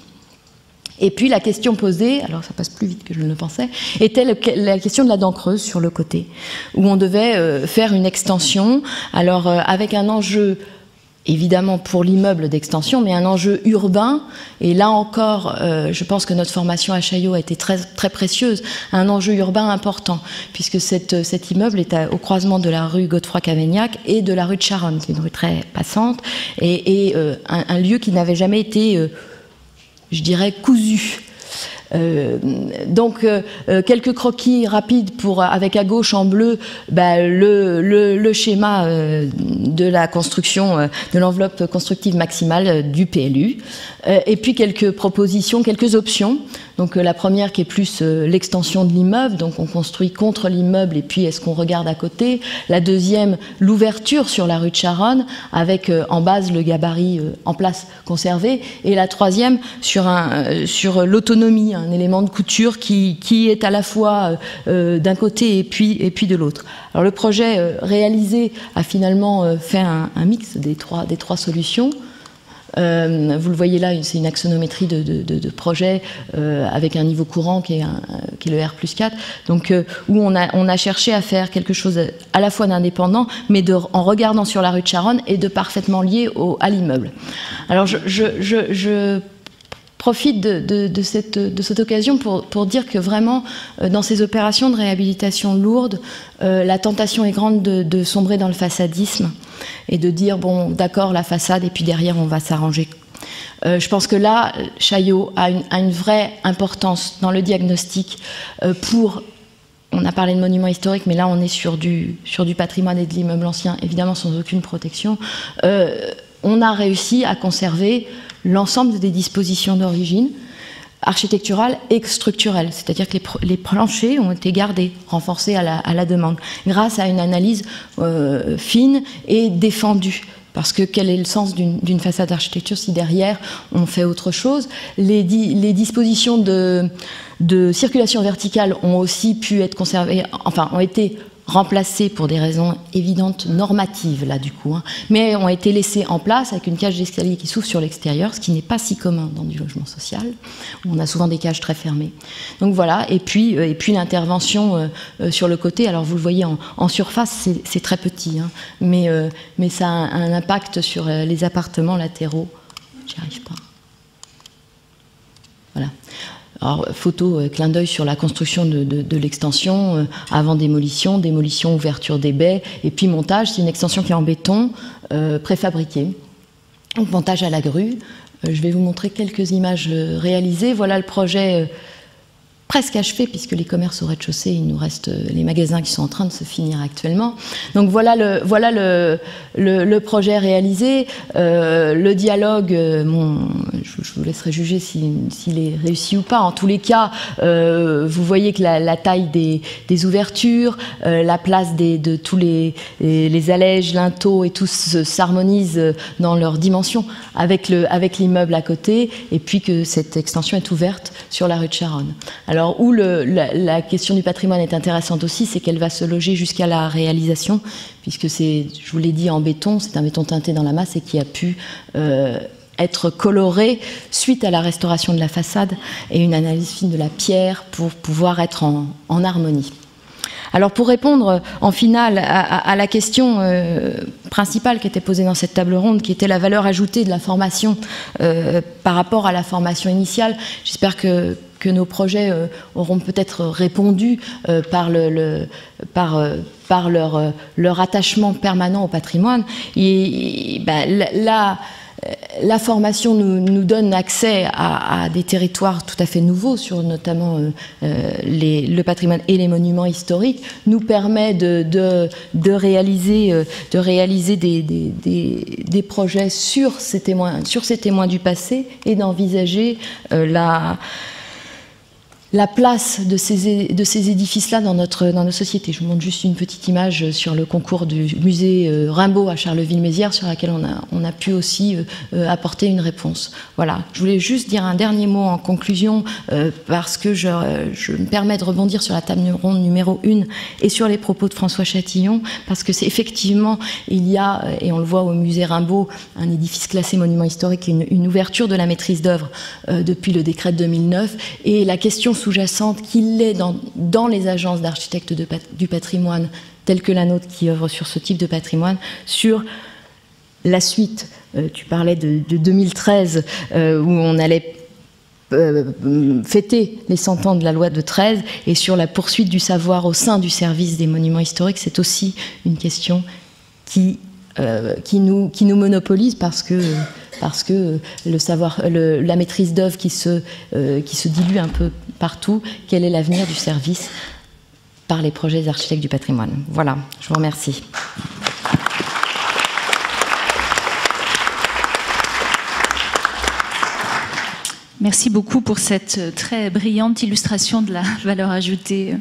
[SPEAKER 4] Et puis la question posée, alors ça passe plus vite que je ne le pensais, était la question de la dent creuse sur le côté, où on devait faire une extension, alors avec un enjeu évidemment pour l'immeuble d'extension, mais un enjeu urbain, et là encore, je pense que notre formation à Chaillot a été très, très précieuse, un enjeu urbain important, puisque cet immeuble est au croisement de la rue Godefroy-Cavaignac et de la rue de Charonne, qui est une rue très passante, et un lieu qui n'avait jamais été... je dirais cousu. Donc quelques croquis rapides avec à gauche en bleu le schéma de la construction de l'enveloppe constructive maximale du PLU, et puis quelques propositions, quelques options. Donc la première qui est plus l'extension de l'immeuble, donc on construit contre l'immeuble et puis est-ce qu'on regarde à côté. La deuxième, l'ouverture sur la rue de Charonne avec en base le gabarit en place conservé. Et la troisième sur l'autonomie, un élément de couture qui est à la fois d'un côté et puis de l'autre. Alors le projet réalisé a finalement fait un mix des trois solutions. Vous le voyez là, c'est une axonométrie de projet avec un niveau courant qui est le R+4, donc où on a cherché à faire quelque chose à la fois d'indépendant, mais en regardant sur la rue de Charonne et de parfaitement lié à l'immeuble. Alors je profite de cette occasion pour dire que vraiment, dans ces opérations de réhabilitation lourdes, la tentation est grande de sombrer dans le façadisme et de dire, bon, d'accord, la façade, et puis derrière, on va s'arranger. Je pense que là, Chaillot a une vraie importance dans le diagnostic on a parlé de monuments historiques, mais là, on est sur du patrimoine et de l'immeuble ancien, évidemment sans aucune protection. On a réussi à conserver l'ensemble des dispositions d'origine architecturale et structurelle, c'est-à-dire que les planchers ont été gardés, renforcés à la demande, grâce à une analyse fine et défendue. Parce que quel est le sens d'une façade d'architecture si derrière on fait autre chose? Les dispositions de circulation verticale ont aussi pu être conservées, enfin ont été remplacées pour des raisons évidentes normatives là du coup, mais ont été laissées en place avec une cage d'escalier qui s'ouvre sur l'extérieur, ce qui n'est pas si commun dans du logement social, où on a souvent des cages très fermées. Donc voilà, et puis l'intervention sur le côté, alors vous le voyez en surface, c'est très petit, mais ça a un impact sur les appartements latéraux. J'y arrive pas. Voilà. Alors, photo, clin d'œil sur la construction de l'extension, avant démolition, ouverture des baies, et puis montage. C'est une extension qui est en béton, préfabriquée. Donc, montage à la grue. Je vais vous montrer quelques images réalisées. Voilà le projet presque achevé, puisque les commerces au rez-de-chaussée, il nous reste les magasins qui sont en train de se finir actuellement. Donc voilà le projet réalisé. Le dialogue, je vous laisserai juger s'il est réussi ou pas. En tous les cas, vous voyez que la taille des ouvertures, la place de tous les allèges, linteaux et tout s'harmonise dans leurs dimensions avec l'immeuble à côté, et puis que cette extension est ouverte sur la rue de Charonne. Alors, où la question du patrimoine est intéressante aussi, c'est qu'elle va se loger jusqu'à la réalisation, puisque c'est, je vous l'ai dit, en béton, c'est un béton teinté dans la masse et qui a pu être coloré suite à la restauration de la façade et une analyse fine de la pierre pour pouvoir être en harmonie. Alors pour répondre en finale à la question principale qui était posée dans cette table ronde, qui était la valeur ajoutée de la formation par rapport à la formation initiale, j'espère que nos projets auront peut-être répondu par leur attachement permanent au patrimoine. Et la formation nous donne accès à des territoires tout à fait nouveaux, sur notamment le patrimoine et les monuments historiques, nous permet de réaliser des projets sur ces témoins du passé et d'envisager la la place de ces édifices-là dans nos sociétés. Je vous montre juste une petite image sur le concours du musée Rimbaud à Charleville-Mézières, sur laquelle on a pu aussi apporter une réponse. Voilà, je voulais juste dire un dernier mot en conclusion, parce que je me permets de rebondir sur la table ronde numéro 1 et sur les propos de François Chatillon, parce que c'est effectivement, il y a, et on le voit au musée Rimbaud, un édifice classé monument historique, une ouverture de la maîtrise d'œuvre depuis le décret de 2009, et la question sous-jacente qu'il est dans les agences d'architectes du patrimoine telles que la nôtre qui œuvrent sur ce type de patrimoine, sur la suite. Tu parlais de 2013 où on allait fêter les 100 ans de la loi de 13, et sur la poursuite du savoir au sein du service des monuments historiques, c'est aussi une question qui nous monopolise, parce que le savoir, la maîtrise d'œuvre qui se dilue un peu partout. Quel est l'avenir du service par les projets des architectes du patrimoine? Voilà, je vous remercie.
[SPEAKER 2] Merci beaucoup pour cette très brillante illustration de la valeur ajoutée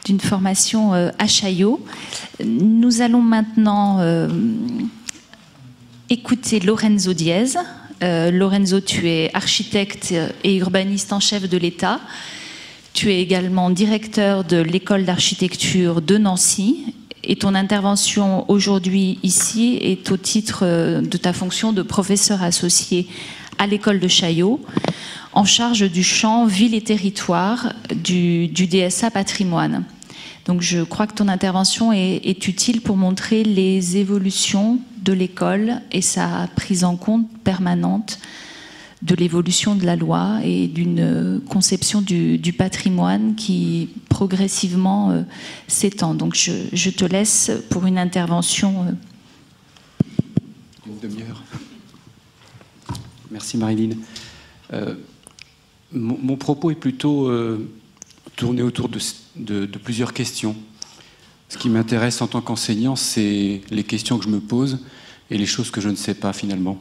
[SPEAKER 2] d'une formation à Chaillot. Nous allons maintenant écouter Lorenzo Diez. Lorenzo, tu es architecte et urbaniste en chef de l'État. Tu es également directeur de l'école d'architecture de Nancy. Et ton intervention aujourd'hui ici est au titre de ta fonction de professeur associé à l'école de Chaillot, en charge du champ Ville et Territoire du DSA Patrimoine. Donc je crois que ton intervention est utile pour montrer les évolutions de l'école et sa prise en compte permanente de l'évolution de la loi et d'une conception du patrimoine qui progressivement s'étend. Donc je te laisse pour une intervention.
[SPEAKER 5] Une demi-heure. Merci Marilyn. Mon propos est plutôt tourné autour de plusieurs questions. Ce qui m'intéresse en tant qu'enseignant, c'est les questions que je me pose et les choses que je ne sais pas finalement.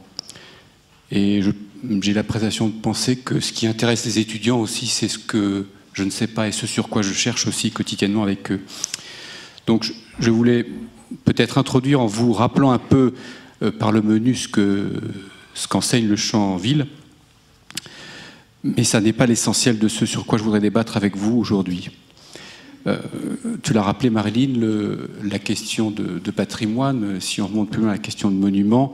[SPEAKER 5] Et j'ai l'impression de penser que ce qui intéresse les étudiants aussi, c'est ce que je ne sais pas et ce sur quoi je cherche aussi quotidiennement avec eux. Donc je voulais peut-être introduire en vous rappelant un peu par le menu ce qu'enseigne le champ ville. Mais ça n'est pas l'essentiel de ce sur quoi je voudrais débattre avec vous aujourd'hui. Tu l'as rappelé, Marilyn, la question de patrimoine, si on remonte plus loin, la question de monument,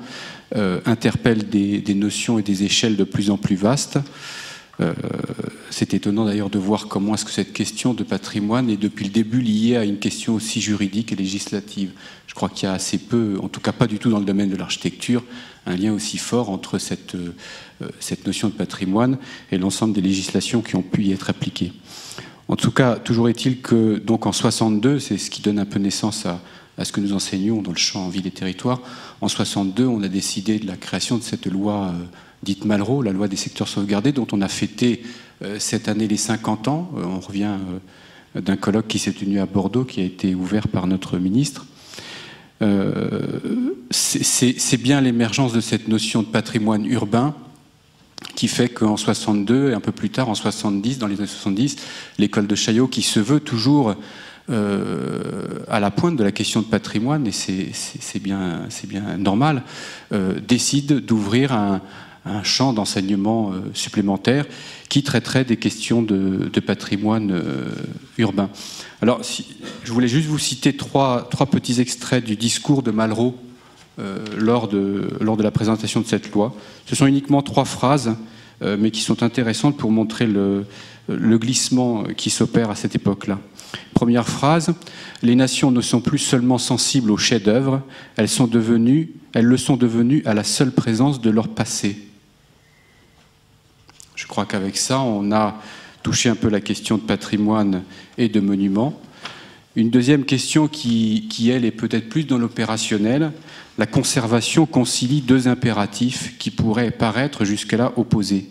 [SPEAKER 5] interpelle des notions et des échelles de plus en plus vastes. C'est étonnant d'ailleurs de voir comment est-ce que cette question de patrimoine est depuis le début liée à une question aussi juridique et législative. Je crois qu'il y a assez peu, en tout cas pas du tout dans le domaine de l'architecture, un lien aussi fort entre cette notion de patrimoine et l'ensemble des législations qui ont pu y être appliquées. En tout cas, toujours est-il que, donc en 62, c'est ce qui donne un peu naissance à ce que nous enseignons dans le champ Ville et Territoire. En 62, on a décidé de la création de cette loi dite Malraux, la loi des secteurs sauvegardés, dont on a fêté cette année les 50 ans. On revient d'un colloque qui s'est tenu à Bordeaux, qui a été ouvert par notre ministre. C'est bien l'émergence de cette notion de patrimoine urbain qui fait qu'en 62 et un peu plus tard, en 70, dans les années 70, l'école de Chaillot, qui se veut toujours à la pointe de la question de patrimoine, et c'est bien normal, décide d'ouvrir un champ d'enseignement supplémentaire qui traiterait des questions de patrimoine urbain. Alors, je voulais juste vous citer trois petits extraits du discours de Malraux lors de la présentation de cette loi. Ce sont uniquement 3 phrases, mais qui sont intéressantes pour montrer le glissement qui s'opère à cette époque-là. Première phrase, « Les nations ne sont plus seulement sensibles aux chefs-d'œuvre, elles le sont devenues à la seule présence de leur passé. » Je crois qu'avec ça, on a touché un peu la question de patrimoine et de monuments. Une deuxième question qui elle, est peut-être plus dans l'opérationnel. La conservation concilie 2 impératifs qui pourraient paraître jusque-là opposés.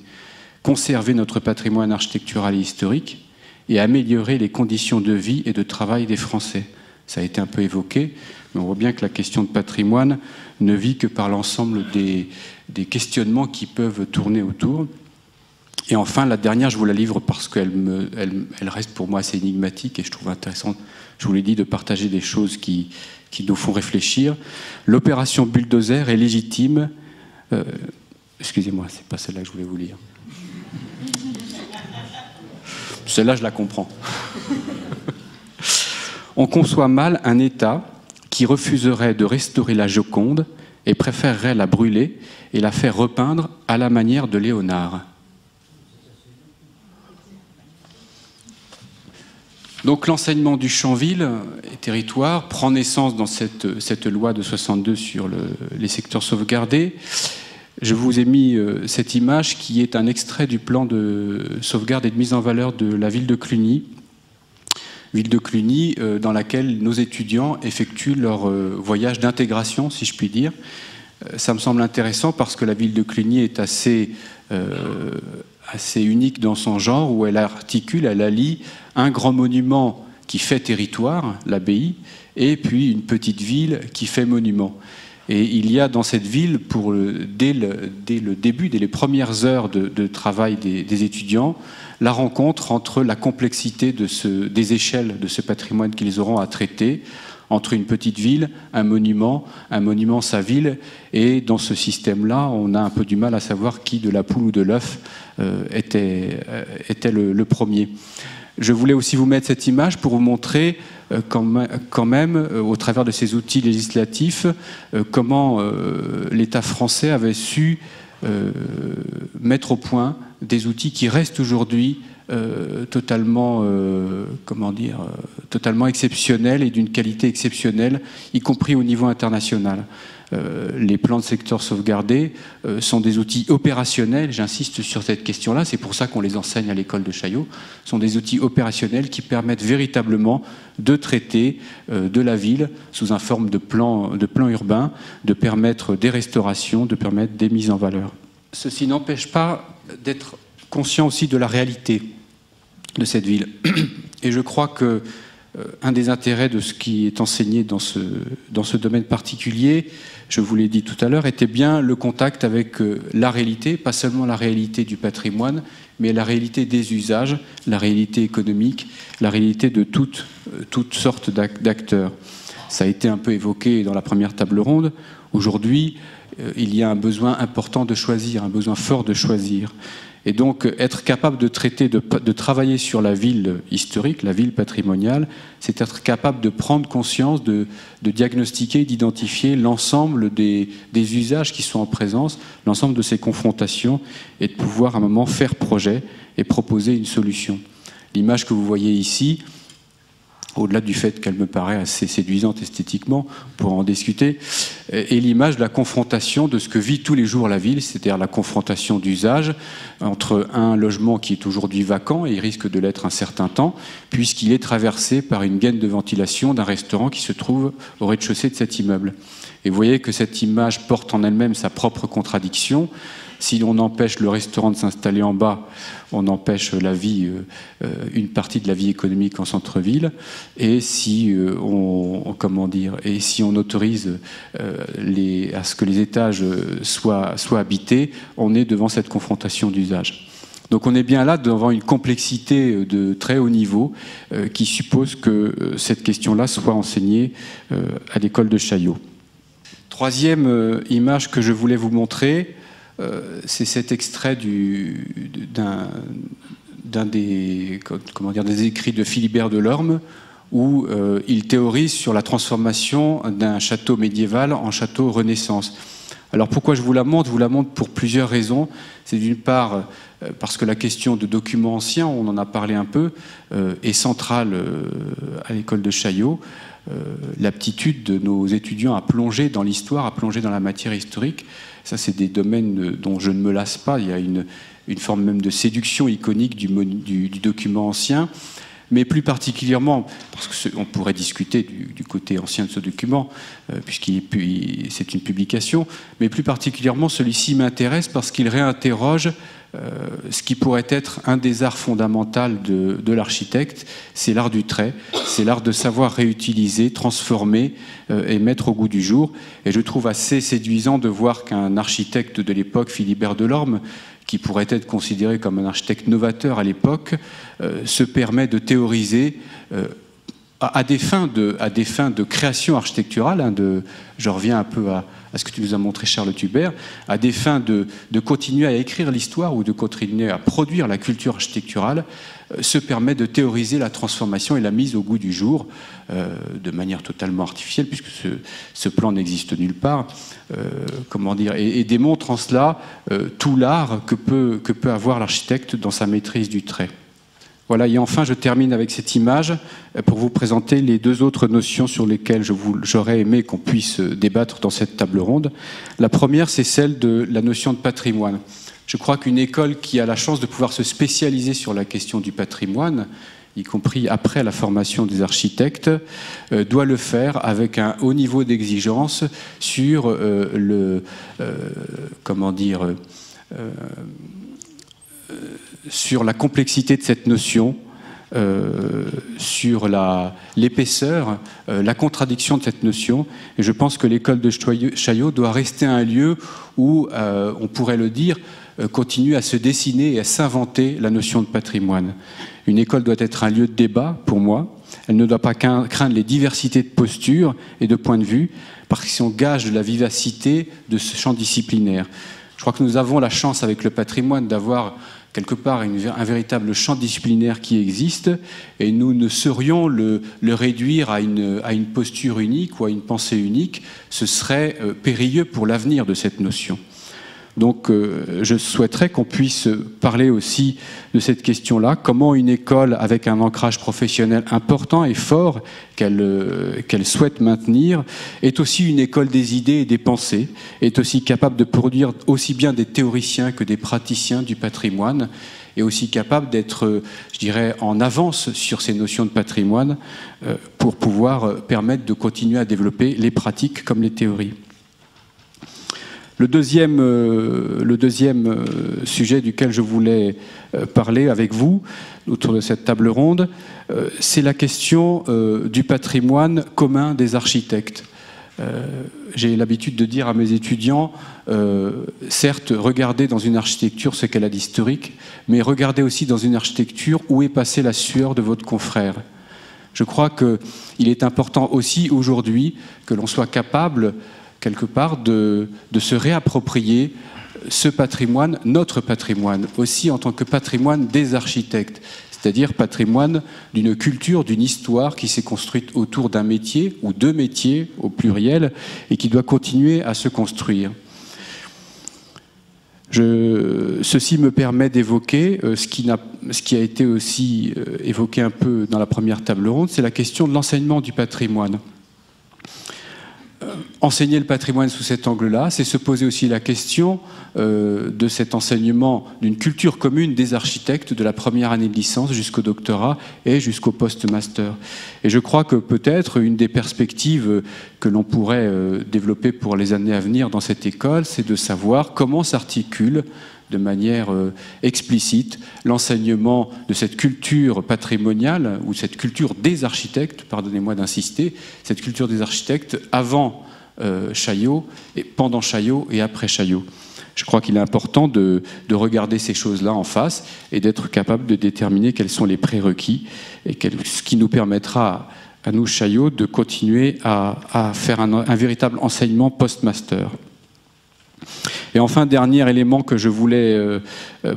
[SPEAKER 5] Conserver notre patrimoine architectural et historique et améliorer les conditions de vie et de travail des Français. Ça a été un peu évoqué, mais on voit bien que la question de patrimoine ne vit que par l'ensemble des questionnements qui peuvent tourner autour. Et enfin, la dernière, je vous la livre parce qu'elle reste pour moi assez énigmatique et je trouve intéressant, je vous l'ai dit, de partager des choses qui nous font réfléchir. L'opération Bulldozer est légitime. Excusez-moi, c'est pas celle-là que je voulais vous lire. Celle-là, je la comprends. On conçoit mal un État qui refuserait de restaurer la Joconde et préférerait la brûler et la faire repeindre à la manière de Léonard. Donc l'enseignement du Champ-Ville et territoire prend naissance dans cette loi de 62 sur les secteurs sauvegardés. Je vous ai mis cette image qui est un extrait du plan de sauvegarde et de mise en valeur de la ville de Cluny. Ville de Cluny dans laquelle nos étudiants effectuent leur voyage d'intégration, si je puis dire. Ça me semble intéressant parce que la ville de Cluny est assez unique dans son genre, où elle articule, elle allie un grand monument qui fait territoire, l'abbaye, et puis une petite ville qui fait monument. Et il y a dans cette ville, dès le début, dès les premières heures de travail des étudiants, la rencontre entre la complexité des échelles de ce patrimoine qu'ils auront à traiter, entre une petite ville, un monument, sa ville, et dans ce système-là, on a un peu du mal à savoir qui, de la poule ou de l'œuf, était le premier. Je voulais aussi vous mettre cette image pour vous montrer quand même, au travers de ces outils législatifs, comment l'État français avait su mettre au point des outils qui restent aujourd'hui totalement exceptionnels et d'une qualité exceptionnelle, y compris au niveau international. Les plans de secteur sauvegardés sont des outils opérationnels, j'insiste sur cette question-là, c'est pour ça qu'on les enseigne à l'école de Chaillot, sont des outils opérationnels qui permettent véritablement de traiter de la ville sous une forme de plan urbain, de permettre des restaurations, de permettre des mises en valeur. Ceci n'empêche pas d'être conscient aussi de la réalité de cette ville. Et je crois que un des intérêts de ce qui est enseigné dans ce domaine particulier, je vous l'ai dit tout à l'heure, était bien le contact avec la réalité, pas seulement la réalité du patrimoine, mais la réalité des usages, la réalité économique, la réalité de toutes sortes d'acteurs. Ça a été un peu évoqué dans la première table ronde. Aujourd'hui, il y a un besoin important de choisir, un besoin fort de choisir. Et donc, être capable de traiter, de travailler sur la ville historique, la ville patrimoniale, c'est être capable de prendre conscience, de diagnostiquer, d'identifier l'ensemble des usages qui sont en présence, l'ensemble de ces confrontations, et de pouvoir à un moment faire projet et proposer une solution. L'image que vous voyez ici, au-delà du fait qu'elle me paraît assez séduisante esthétiquement, pour en discuter, est l'image de la confrontation de ce que vit tous les jours la ville, c'est-à-dire la confrontation d'usage entre un logement qui est aujourd'hui vacant, et il risque de l'être un certain temps, puisqu'il est traversé par une gaine de ventilation d'un restaurant qui se trouve au rez-de-chaussée de cet immeuble. Et vous voyez que cette image porte en elle-même sa propre contradiction. Si on empêche le restaurant de s'installer en bas, on empêche la vie, une partie de la vie économique en centre-ville. Et si on autorise à ce que les étages soient habités, on est devant cette confrontation d'usage. Donc on est bien là devant une complexité de très haut niveau qui suppose que cette question-là soit enseignée à l'école de Chaillot. Troisième image que je voulais vous montrer, c'est cet extrait d'un des écrits de Philibert Delorme où il théorise sur la transformation d'un château médiéval en château Renaissance. Alors pourquoi je vous la montre ? Je vous la montre pour plusieurs raisons. C'est d'une part parce que la question de documents anciens, on en a parlé un peu, est centrale à l'école de Chaillot. L'aptitude de nos étudiants à plonger dans l'histoire, à plonger dans la matière historique, ça c'est des domaines dont je ne me lasse pas. Il y a une forme même de séduction iconique du document ancien, mais plus particulièrement, parce qu'on pourrait discuter du côté ancien de ce document, c'est une publication, mais plus particulièrement celui-ci m'intéresse parce qu'il réinterroge ce qui pourrait être un des arts fondamentaux de l'architecte, c'est l'art du trait, c'est l'art de savoir réutiliser, transformer et mettre au goût du jour. Et je trouve assez séduisant de voir qu'un architecte de l'époque, Philibert Delorme, qui pourrait être considéré comme un architecte novateur à l'époque, se permet de théoriser à des fins de création architecturale, hein, je reviens un peu à ce que tu nous as montré, Charles Tubert, à des fins de continuer à écrire l'histoire ou de continuer à produire la culture architecturale, se permet de théoriser la transformation et la mise au goût du jour de manière totalement artificielle, puisque ce plan n'existe nulle part, et démontre en cela tout l'art que peut avoir l'architecte dans sa maîtrise du trait. Voilà, et enfin, je termine avec cette image pour vous présenter les deux autres notions sur lesquelles j'aurais aimé qu'on puisse débattre dans cette table ronde. La première, c'est celle de la notion de patrimoine. Je crois qu'une école qui a la chance de pouvoir se spécialiser sur la question du patrimoine, y compris après la formation des architectes, doit le faire avec un haut niveau d'exigence sur sur la complexité de cette notion, sur l'épaisseur, la contradiction de cette notion. Et je pense que l'école de Chaillot doit rester un lieu où, on pourrait le dire, continue à se dessiner et à s'inventer la notion de patrimoine. Une école doit être un lieu de débat, pour moi. Elle ne doit pas craindre les diversités de postures et de points de vue, parce qu'ils sont gages de la vivacité de ce champ disciplinaire. Je crois que nous avons la chance, avec le patrimoine, d'avoir quelque part un véritable champ disciplinaire qui existe, et nous ne saurions le réduire à une posture unique ou à une pensée unique. Ce serait périlleux pour l'avenir de cette notion. Donc je souhaiterais qu'on puisse parler aussi de cette question-là, comment une école avec un ancrage professionnel important et fort qu'elle souhaite maintenir est aussi une école des idées et des pensées, est aussi capable de produire aussi bien des théoriciens que des praticiens du patrimoine, et aussi capable d'être, je dirais, en avance sur ces notions de patrimoine pour pouvoir permettre de continuer à développer les pratiques comme les théories. Le deuxième sujet duquel je voulais parler avec vous, autour de cette table ronde, c'est la question du patrimoine commun des architectes. J'ai l'habitude de dire à mes étudiants, certes, regardez dans une architecture ce qu'elle a d'historique, mais regardez aussi dans une architecture où est passée la sueur de votre confrère. Je crois qu'il est important aussi aujourd'hui que l'on soit capable quelque part de se réapproprier ce patrimoine, notre patrimoine, aussi en tant que patrimoine des architectes, c'est-à-dire patrimoine d'une culture, d'une histoire qui s'est construite autour d'un métier, ou deux métiers au pluriel, et qui doit continuer à se construire. Ceci me permet d'évoquer ce qui a été aussi évoqué un peu dans la première table ronde, c'est la question de l'enseignement du patrimoine. Enseigner le patrimoine sous cet angle-là, c'est se poser aussi la question de cet enseignement d'une culture commune des architectes de la première année de licence jusqu'au doctorat et jusqu'au post-master. Et je crois que peut-être une des perspectives que l'on pourrait développer pour les années à venir dans cette école, c'est de savoir comment s'articule de manière explicite l'enseignement de cette culture patrimoniale ou cette culture des architectes, pardonnez-moi d'insister, cette culture des architectes avant Chaillot, et pendant Chaillot et après Chaillot. Je crois qu'il est important de regarder ces choses-là en face et d'être capable de déterminer quels sont les prérequis et ce qui nous permettra à nous, Chaillot, de continuer à faire un véritable enseignement post-master. Et enfin, dernier élément que je voulais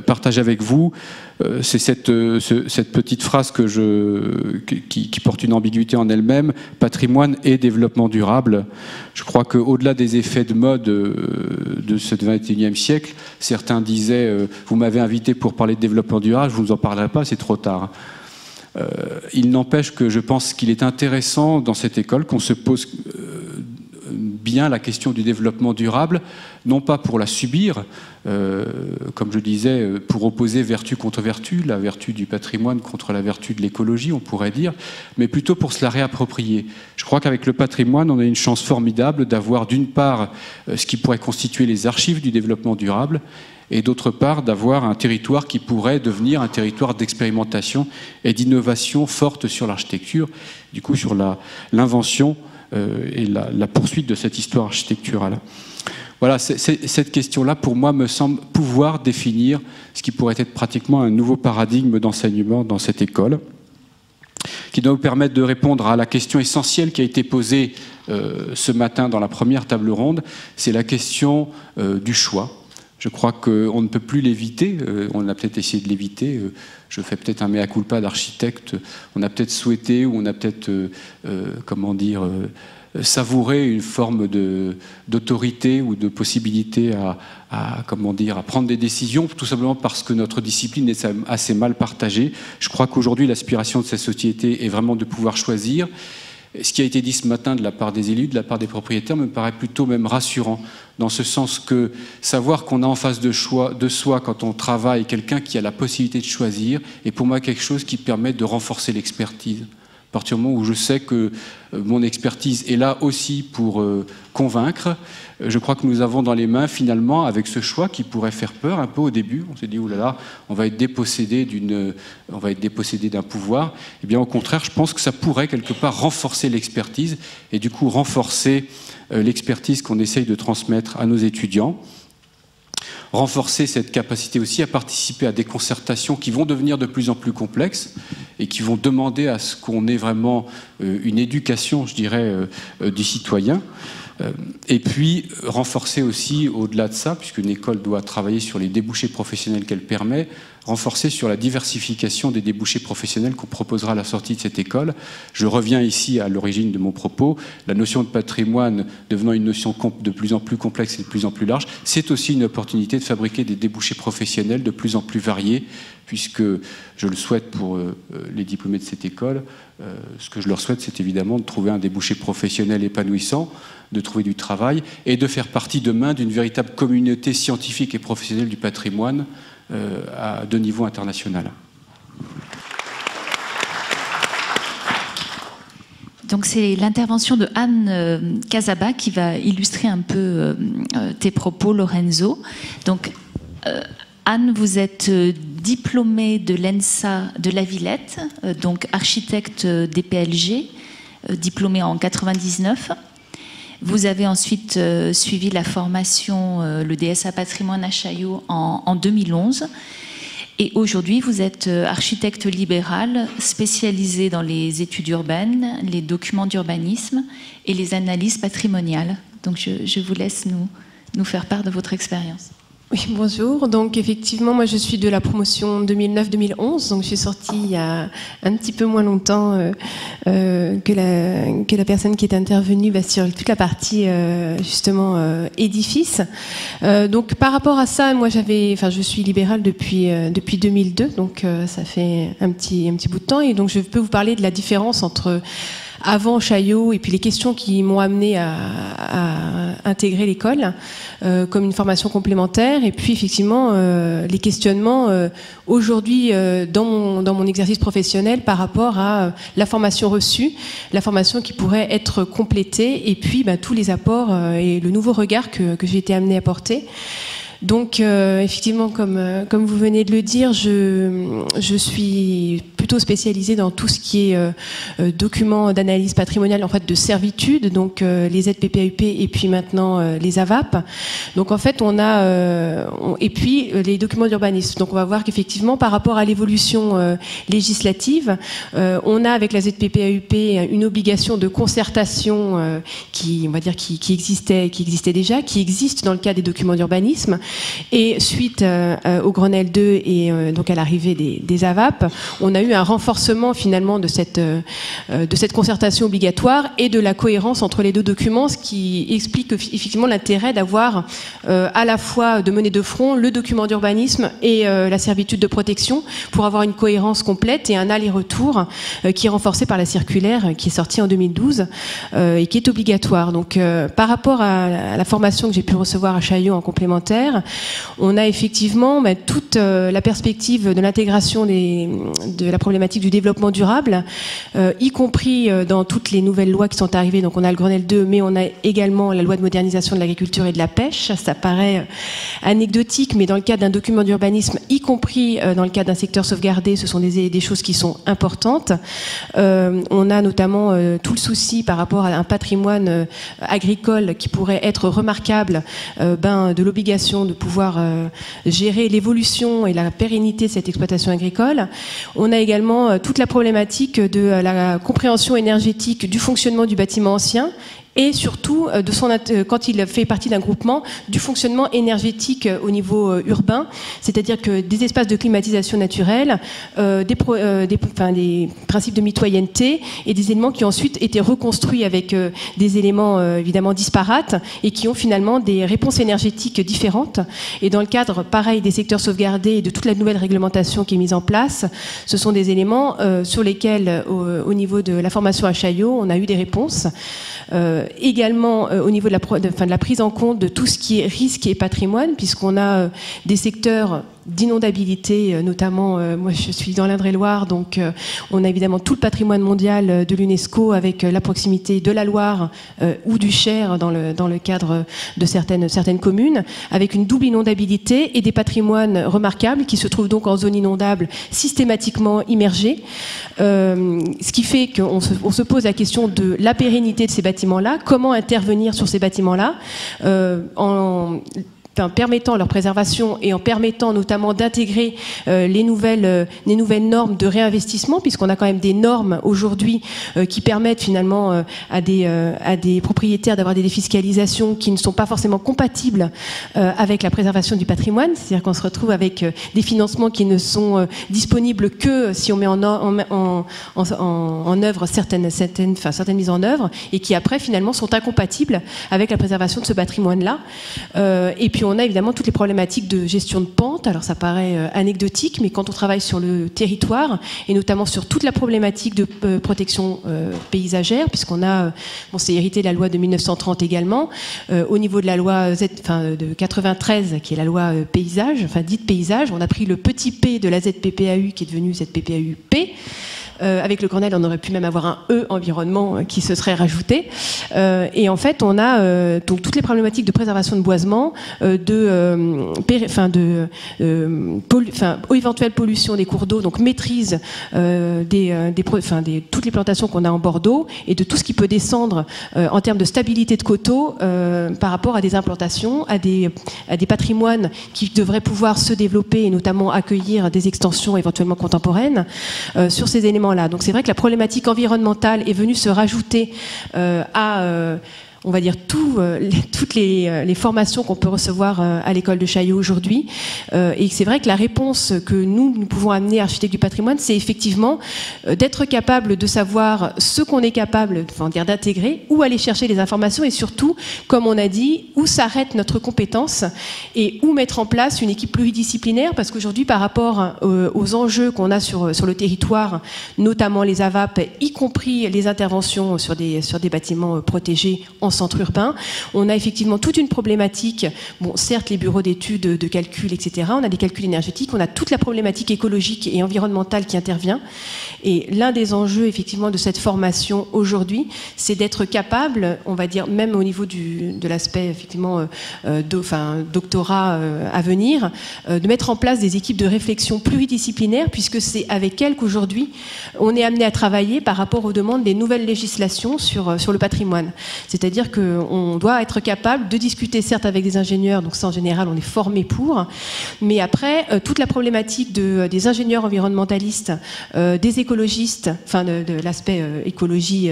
[SPEAKER 5] partager avec vous, c'est cette petite phrase qui porte une ambiguïté en elle-même, patrimoine et développement durable. Je crois qu'au-delà des effets de mode de ce XXIe siècle, certains disaient vous m'avez invité pour parler de développement durable, je ne vous en parlerai pas, c'est trop tard. Il n'empêche que je pense qu'il est intéressant dans cette école qu'on se pose bien la question du développement durable, non pas pour la subir, comme je disais, pour opposer vertu contre vertu, la vertu du patrimoine contre la vertu de l'écologie, on pourrait dire, mais plutôt pour se la réapproprier. Je crois qu'avec le patrimoine, on a une chance formidable d'avoir d'une part ce qui pourrait constituer les archives du développement durable, et d'autre part d'avoir un territoire qui pourrait devenir un territoire d'expérimentation et d'innovation forte sur l'architecture, du coup sur l'invention et la poursuite de cette histoire architecturale. Voilà, cette question-là, pour moi, me semble pouvoir définir ce qui pourrait être pratiquement un nouveau paradigme d'enseignement dans cette école, qui doit nous permettre de répondre à la question essentielle qui a été posée ce matin dans la première table ronde, c'est la question du choix. Je crois qu'on ne peut plus l'éviter, on a peut-être essayé de l'éviter, je fais peut-être un mea culpa d'architecte, on a peut-être souhaité, ou on a peut-être, savourer une forme d'autorité ou de possibilité à prendre des décisions, tout simplement parce que notre discipline est assez mal partagée. Je crois qu'aujourd'hui, l'aspiration de cette société est vraiment de pouvoir choisir. Ce qui a été dit ce matin de la part des élus, de la part des propriétaires, me paraît plutôt même rassurant, dans ce sens que savoir qu'on a en face de soi, quand on travaille, quelqu'un qui a la possibilité de choisir, est pour moi quelque chose qui permet de renforcer l'expertise. À partir du moment où je sais que mon expertise est là aussi pour convaincre, je crois que nous avons dans les mains, finalement, avec ce choix qui pourrait faire peur un peu au début, on s'est dit, oulala, on va être dépossédé d'un pouvoir. Eh bien, au contraire, je pense que ça pourrait, quelque part, renforcer l'expertise, et du coup, renforcer l'expertise qu'on essaye de transmettre à nos étudiants. Renforcer cette capacité aussi à participer à des concertations qui vont devenir de plus en plus complexes et qui vont demander à ce qu'on ait vraiment une éducation, je dirais, du citoyen. Et puis renforcer aussi, au-delà de ça, puisqu'une école doit travailler sur les débouchés professionnels qu'elle permet, renforcer sur la diversification des débouchés professionnels qu'on proposera à la sortie de cette école. Je reviens ici à l'origine de mon propos. La notion de patrimoine devenant une notion de plus en plus complexe et de plus en plus large, c'est aussi une opportunité de fabriquer des débouchés professionnels de plus en plus variés, puisque je le souhaite pour les diplômés de cette école. Ce que je leur souhaite, c'est évidemment de trouver un débouché professionnel épanouissant, de trouver du travail et de faire partie demain d'une véritable communauté scientifique et professionnelle du patrimoine de niveau international.
[SPEAKER 2] Donc c'est l'intervention de Anne Casaba qui va illustrer un peu tes propos, Lorenzo. Donc Anne, vous êtes diplômée de l'ENSA de La Villette, donc architecte des PLG, diplômée en 99. Vous avez ensuite suivi la formation, le DSA Patrimoine à Chaillot en 2011. Et aujourd'hui, vous êtes architecte libéral spécialisé dans les études urbaines, les documents d'urbanisme et les analyses patrimoniales. Donc je vous laisse nous faire part de votre expérience.
[SPEAKER 6] Oui, bonjour. Donc effectivement, moi je suis de la promotion 2009-2011, donc je suis sortie il y a un petit peu moins longtemps que la personne qui est intervenue sur toute la partie justement édifice. Donc par rapport à ça, moi je suis libérale depuis 2002, donc ça fait un petit bout de temps, et donc je peux vous parler de la différence entre avant Chaillot et puis les questions qui m'ont amené à intégrer l'école comme une formation complémentaire, et puis effectivement les questionnements aujourd'hui dans mon exercice professionnel par rapport à la formation reçue, la formation qui pourrait être complétée, et puis tous les apports et le nouveau regard que j'ai été amenée à porter. Donc effectivement, comme vous venez de le dire, je suis plutôt spécialisée dans tout ce qui est documents d'analyse patrimoniale, en fait de servitude, donc les ZPPAUP et puis maintenant les AVAP. Donc en fait et puis les documents d'urbanisme. Donc on va voir qu'effectivement par rapport à l'évolution législative, on a avec la ZPPAUP une obligation de concertation qui existait déjà, qui existe dans le cas des documents d'urbanisme. Et suite au Grenelle 2 et donc à l'arrivée des AVAP, on a eu un renforcement finalement de cette concertation obligatoire et de la cohérence entre les deux documents, ce qui explique effectivement l'intérêt d'avoir à la fois de mener de front le document d'urbanisme et la servitude de protection pour avoir une cohérence complète et un aller-retour qui est renforcé par la circulaire qui est sortie en 2012 et qui est obligatoire. Donc par rapport à la formation que j'ai pu recevoir à Chaillot en complémentaire, scolaire. On a effectivement toute la perspective de l'intégration de la problématique du développement durable, y compris dans toutes les nouvelles lois qui sont arrivées. Donc on a le Grenelle 2, mais on a également la loi de modernisation de l'agriculture et de la pêche. Ça paraît anecdotique, mais dans le cadre d'un document d'urbanisme, y compris dans le cadre d'un secteur sauvegardé, ce sont des choses qui sont importantes. On a notamment tout le souci par rapport à un patrimoine agricole qui pourrait être remarquable, de l'obligation de pouvoir gérer l'évolution et la pérennité de cette exploitation agricole. On a également toute la problématique de la compréhension énergétique du fonctionnement du bâtiment ancien et surtout, quand il fait partie d'un groupement, du fonctionnement énergétique au niveau urbain, c'est-à-dire que des espaces de climatisation naturelle, des principes de mitoyenneté et des éléments qui ont ensuite été reconstruits avec des éléments évidemment disparates et qui ont finalement des réponses énergétiques différentes. Et dans le cadre, pareil, des secteurs sauvegardés et de toute la nouvelle réglementation qui est mise en place, ce sont des éléments sur lesquels, au niveau de la formation à Chaillot, on a eu des réponses. Également au niveau de la prise en compte de tout ce qui est risque et patrimoine, puisqu'on a des secteurs d'inondabilité, notamment, moi je suis dans l'Indre-et-Loire, donc on a évidemment tout le patrimoine mondial de l'UNESCO avec la proximité de la Loire ou du Cher dans le cadre de certaines communes, avec une double inondabilité et des patrimoines remarquables qui se trouvent donc en zone inondable systématiquement immergés, ce qui fait qu'on se pose la question de la pérennité de ces bâtiments-là, comment intervenir sur ces bâtiments-là en permettant leur préservation et en permettant notamment d'intégrer les nouvelles normes de réinvestissement, puisqu'on a quand même des normes aujourd'hui qui permettent finalement à des propriétaires d'avoir des défiscalisations qui ne sont pas forcément compatibles avec la préservation du patrimoine, c'est-à-dire qu'on se retrouve avec des financements qui ne sont disponibles que si on met en œuvre certaines mises en œuvre et qui après finalement sont incompatibles avec la préservation de ce patrimoine-là. Et puis on a évidemment toutes les problématiques de gestion de pente. Alors ça paraît anecdotique, mais quand on travaille sur le territoire, et notamment sur toute la problématique de protection paysagère, puisqu'on a, c'est hérité de la loi de 1930 également, au niveau de la loi de 93, qui est la loi paysage, dite paysage, on a pris le petit p de la ZPPAU qui est devenue ZPPAU-P. Avec le Grenelle, on aurait pu même avoir un E environnement qui se serait rajouté. Et en fait, on a donc toutes les problématiques de préservation de boisement, éventuelle pollution des cours d'eau, donc maîtrise toutes les plantations qu'on a en bord d'eau et de tout ce qui peut descendre en termes de stabilité de coteaux par rapport à des implantations, à des patrimoines qui devraient pouvoir se développer et notamment accueillir des extensions éventuellement contemporaines sur ces éléments. Donc c'est vrai que la problématique environnementale est venue se rajouter on va dire toutes les formations qu'on peut recevoir à l'école de Chaillot aujourd'hui. Et c'est vrai que la réponse que nous pouvons amener, architectes du patrimoine, c'est effectivement d'être capable de savoir ce qu'on est capable d'intégrer, où aller chercher les informations et surtout, comme on a dit, où s'arrête notre compétence et où mettre en place une équipe pluridisciplinaire, parce qu'aujourd'hui, par rapport aux enjeux qu'on a sur le territoire, notamment les AVAP, y compris les interventions sur des bâtiments protégés en centre urbain, on a effectivement toute une problématique, certes les bureaux d'études, de calcul, etc., on a des calculs énergétiques, on a toute la problématique écologique et environnementale qui intervient, et l'un des enjeux effectivement de cette formation aujourd'hui, c'est d'être capable, on va dire, même au niveau de l'aspect effectivement doctorat à venir, de mettre en place des équipes de réflexion pluridisciplinaires, puisque c'est avec elles qu'aujourd'hui on est amené à travailler par rapport aux demandes des nouvelles législations sur le patrimoine. C'est-à-dire qu'on doit être capable de discuter certes avec des ingénieurs, donc ça en général on est formé pour, mais après toute la problématique des ingénieurs environnementalistes, des écologistes, de l'aspect écologie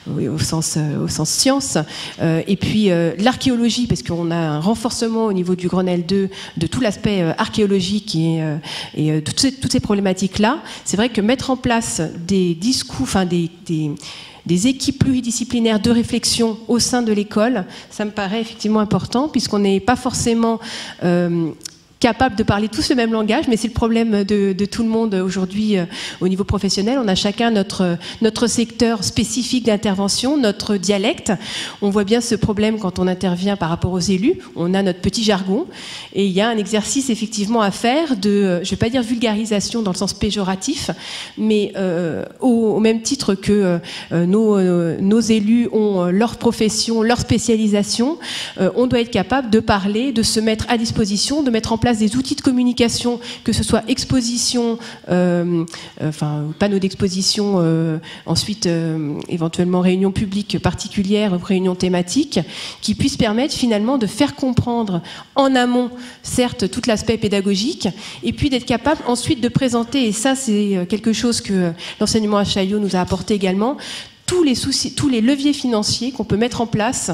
[SPEAKER 6] au sens science, et puis l'archéologie, parce qu'on a un renforcement au niveau du Grenelle 2 de tout l'aspect archéologique et toutes ces problématiques-là. C'est vrai que mettre en place des discours, des équipes pluridisciplinaires de réflexion au sein de l'école, ça me paraît effectivement important, puisqu'on n'est pas forcément capables de parler tous le même langage, mais c'est le problème de tout le monde aujourd'hui au niveau professionnel. On a chacun notre secteur spécifique d'intervention, notre dialecte. On voit bien ce problème quand on intervient par rapport aux élus. On a notre petit jargon et il y a un exercice effectivement à faire de, je ne vais pas dire vulgarisation dans le sens péjoratif, mais au même titre que nos élus ont leur profession, leur spécialisation, on doit être capable de parler, de se mettre à disposition, de mettre en place des outils de communication, que ce soit exposition, panneaux d'exposition, ensuite éventuellement réunions publiques particulières, réunions thématiques, qui puissent permettre finalement de faire comprendre en amont, certes, tout l'aspect pédagogique, et puis d'être capable ensuite de présenter, et ça c'est quelque chose que l'enseignement à Chaillot nous a apporté également, tous les leviers financiers qu'on peut mettre en place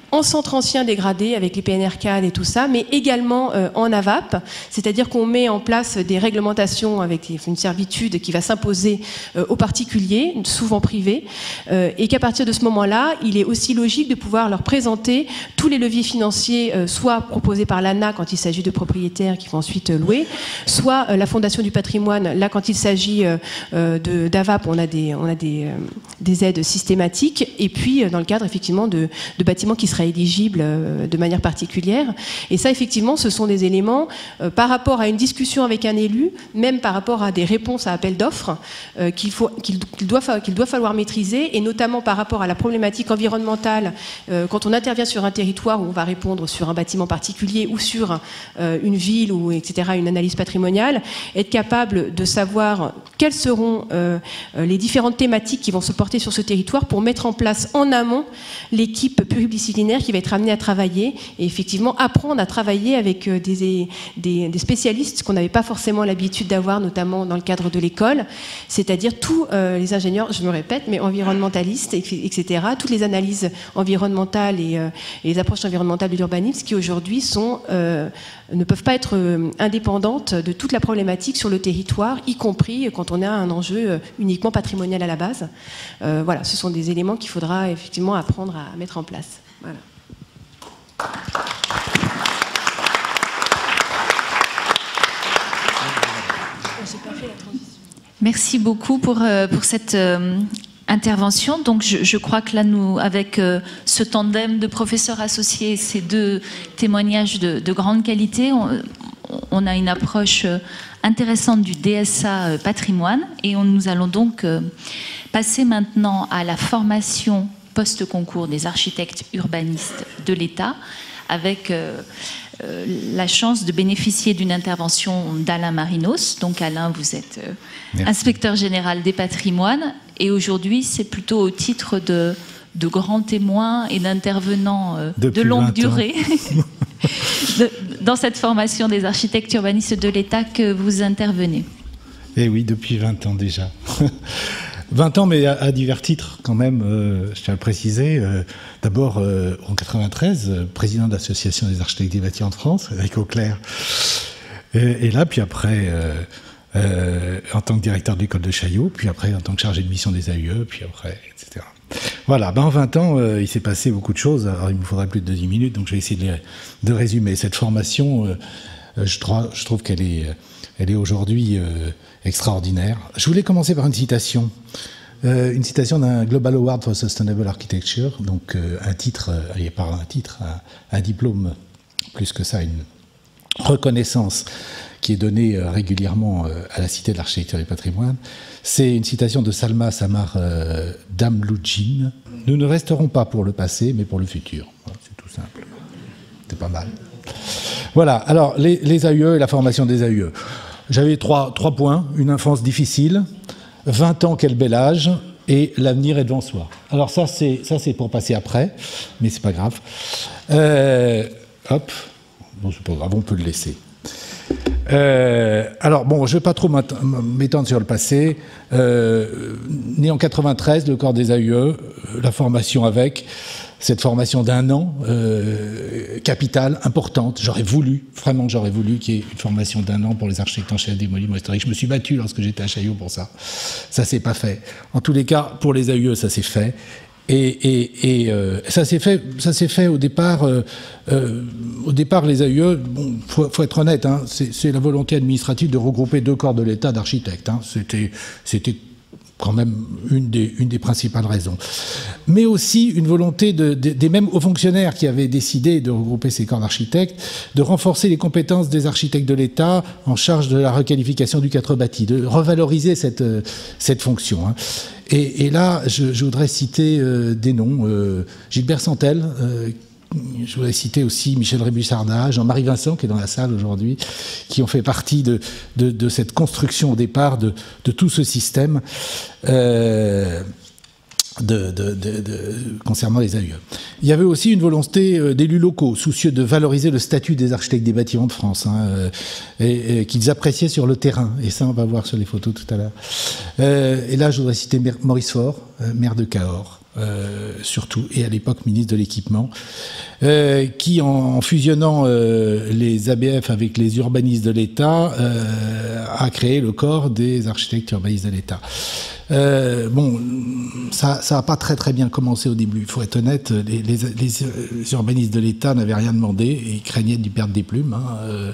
[SPEAKER 6] en centre ancien dégradé avec les PNR-CAD et tout ça, mais également en AVAP, c'est-à-dire qu'on met en place des réglementations avec une servitude qui va s'imposer aux particuliers, souvent privés, et qu'à partir de ce moment-là, il est aussi logique de pouvoir leur présenter tous les leviers financiers, soit proposés par l'ANA quand il s'agit de propriétaires qui vont ensuite louer, soit la Fondation du patrimoine, là quand il s'agit d'AVAP, on a des aides systématiques, et puis dans le cadre effectivement de bâtiments qui seraient éligibles de manière particulière. Et ça, effectivement, ce sont des éléments par rapport à une discussion avec un élu, même par rapport à des réponses à appel d'offres qu'il doit falloir maîtriser, et notamment par rapport à la problématique environnementale. Quand on intervient sur un territoire où on va répondre sur un bâtiment particulier ou sur une ville, ou etc., une analyse patrimoniale, être capable de savoir quelles seront les différentes thématiques qui vont se porter sur ce territoire pour mettre en place en amont l'équipe pluridisciplinaire qui va être amenée à travailler et effectivement apprendre à travailler avec des spécialistes qu'on n'avait pas forcément l'habitude d'avoir, notamment dans le cadre de l'école, c'est-à-dire tous les ingénieurs, je me répète, mais environnementalistes, etc., toutes les analyses environnementales et les approches environnementales de l'urbanisme qui aujourd'hui ne peuvent pas être indépendantes de toute la problématique sur le territoire, y compris quand on a un enjeu uniquement patrimonial à la base. Voilà, ce sont des éléments qu'il faudra effectivement apprendre à mettre en place. Voilà.
[SPEAKER 2] Merci beaucoup pour cette intervention. Donc je crois que là, nous, avec ce tandem de professeurs associés, ces deux témoignages de grande qualité, on a une approche intéressante du DSA patrimoine, et nous allons donc passer maintenant à la formation post-concours des architectes urbanistes de l'État, avec la chance de bénéficier d'une intervention d'Alain Marinos. Donc Alain, vous êtes inspecteur général des patrimoines, et aujourd'hui c'est plutôt au titre de grands témoins et d'intervenants de longue durée dans cette formation des architectes urbanistes de l'État que vous intervenez.
[SPEAKER 7] Eh oui, depuis 20 ans déjà. 20 ans, mais à divers titres quand même, je tiens à le préciser. D'abord, en 93, président de l'Association des architectes des bâtiments de France, avec Auclair. Et là, puis après, en tant que directeur de l'école de Chaillot, puis après en tant que chargé de mission des AUE, puis après, etc. Voilà, en 20 ans, il s'est passé beaucoup de choses. Alors, il me faudrait plus de 10 minutes, donc je vais essayer de résumer. Cette formation, je trouve qu'elle est aujourd'hui extraordinaire. Je voulais commencer par une citation d'un Global Award for Sustainable Architecture, donc un titre, un diplôme, plus que ça, une reconnaissance qui est donnée régulièrement à la Cité de l'Architecture et du Patrimoine. C'est une citation de Salma Samar Damloudjine. « Nous ne resterons pas pour le passé, mais pour le futur. » C'est tout simple. C'est pas mal. Voilà, alors les AUE et la formation des AUE. J'avais trois points. Une enfance difficile, 20 ans, quel bel âge, et l'avenir est devant soi. Alors ça c'est pour passer après, mais c'est pas grave. Hop, bon, c'est pas grave, on peut le laisser. Alors bon, je ne vais pas trop m'étendre sur le passé. Né en 93, le corps des AUE, la formation avec, cette formation d'1 an, capitale, importante. J'aurais voulu qu'il y ait une formation d'1 an pour les architectes en chef des monuments historiques. Je me suis battu lorsque j'étais à Chaillot pour ça. Ça s'est pas fait. En tous les cas, pour les AUE, ça s'est fait. Et ça s'est fait au départ. Au départ, les AUE, bon, faut être honnête, hein, c'est la volonté administrative de regrouper 2 corps de l'État d'architectes. Hein. C'était quand même une des principales raisons. Mais aussi une volonté des mêmes hauts fonctionnaires qui avaient décidé de regrouper ces corps d'architectes, de renforcer les compétences des architectes de l'État en charge de la requalification du 4 bâti, de revaloriser cette fonction. Hein. Et là, je voudrais citer des noms. Gilbert Santel, je voudrais citer aussi Michel Rébussarda, Jean-Marie Vincent, qui est dans la salle aujourd'hui, qui ont fait partie de cette construction au départ de tout ce système concernant les AUE. Il y avait aussi une volonté d'élus locaux, soucieux de valoriser le statut des architectes des bâtiments de France, hein, et qu'ils appréciaient sur le terrain. Et ça, on va voir sur les photos tout à l'heure. Et là, je voudrais citer Maurice Faure, maire de Cahors. Surtout, et à l'époque ministre de l'Équipement, qui en fusionnant les ABF avec les urbanistes de l'État a créé le corps des architectes urbanistes de l'État. Bon, ça n'a pas très bien commencé au début, il faut être honnête, les urbanistes de l'État n'avaient rien demandé et craignaient d'y perdre des plumes. Hein,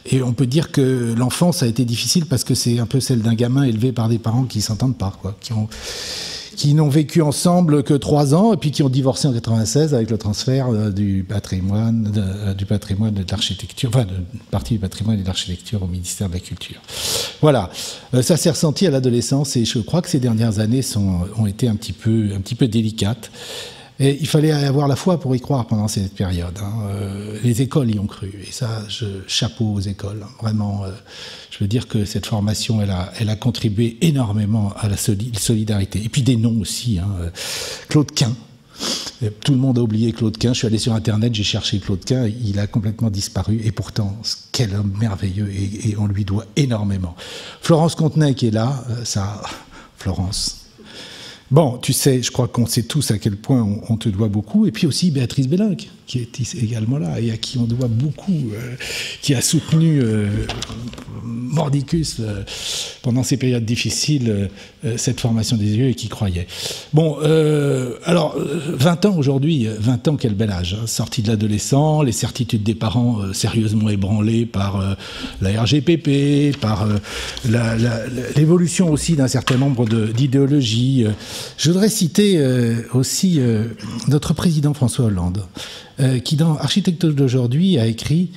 [SPEAKER 7] et on peut dire que l'enfance a été difficile parce que c'est un peu celle d'un gamin élevé par des parents qui ne s'entendent pas, quoi, qui n'ont vécu ensemble que 3 ans et puis qui ont divorcé en 96 avec le transfert du patrimoine de l'architecture, enfin de partie du patrimoine et de l'architecture au ministère de la Culture. Voilà, ça s'est ressenti à l'adolescence et je crois que ces dernières années ont été un petit peu délicates. Et il fallait avoir la foi pour y croire pendant cette période. Hein. Les écoles y ont cru. Et ça, chapeau aux écoles. Vraiment, je veux dire que cette formation, elle a contribué énormément à la solidarité. Et puis des noms aussi. Hein. Claude Quin. Tout le monde a oublié Claude Quin. Je suis allé sur Internet, j'ai cherché Claude Quin. Il a complètement disparu. Et pourtant, quel homme merveilleux. Et on lui doit énormément. Florence Contenay qui est là. Florence. Bon, tu sais, je crois qu'on sait tous à quel point on te doit beaucoup. Et puis aussi Béatrice Bellinck, qui est également là et à qui on doit beaucoup, qui a soutenu mordicus pendant ces périodes difficiles cette formation des yeux et qui croyait. Bon, alors, 20 ans aujourd'hui, 20 ans, quel bel âge. Hein, sortie de l'adolescent, les certitudes des parents sérieusement ébranlées par la RGPP, par l'évolution aussi d'un certain nombre d'idéologies. Je voudrais citer aussi notre président François Hollande, qui dans Architecte d'aujourd'hui a écrit,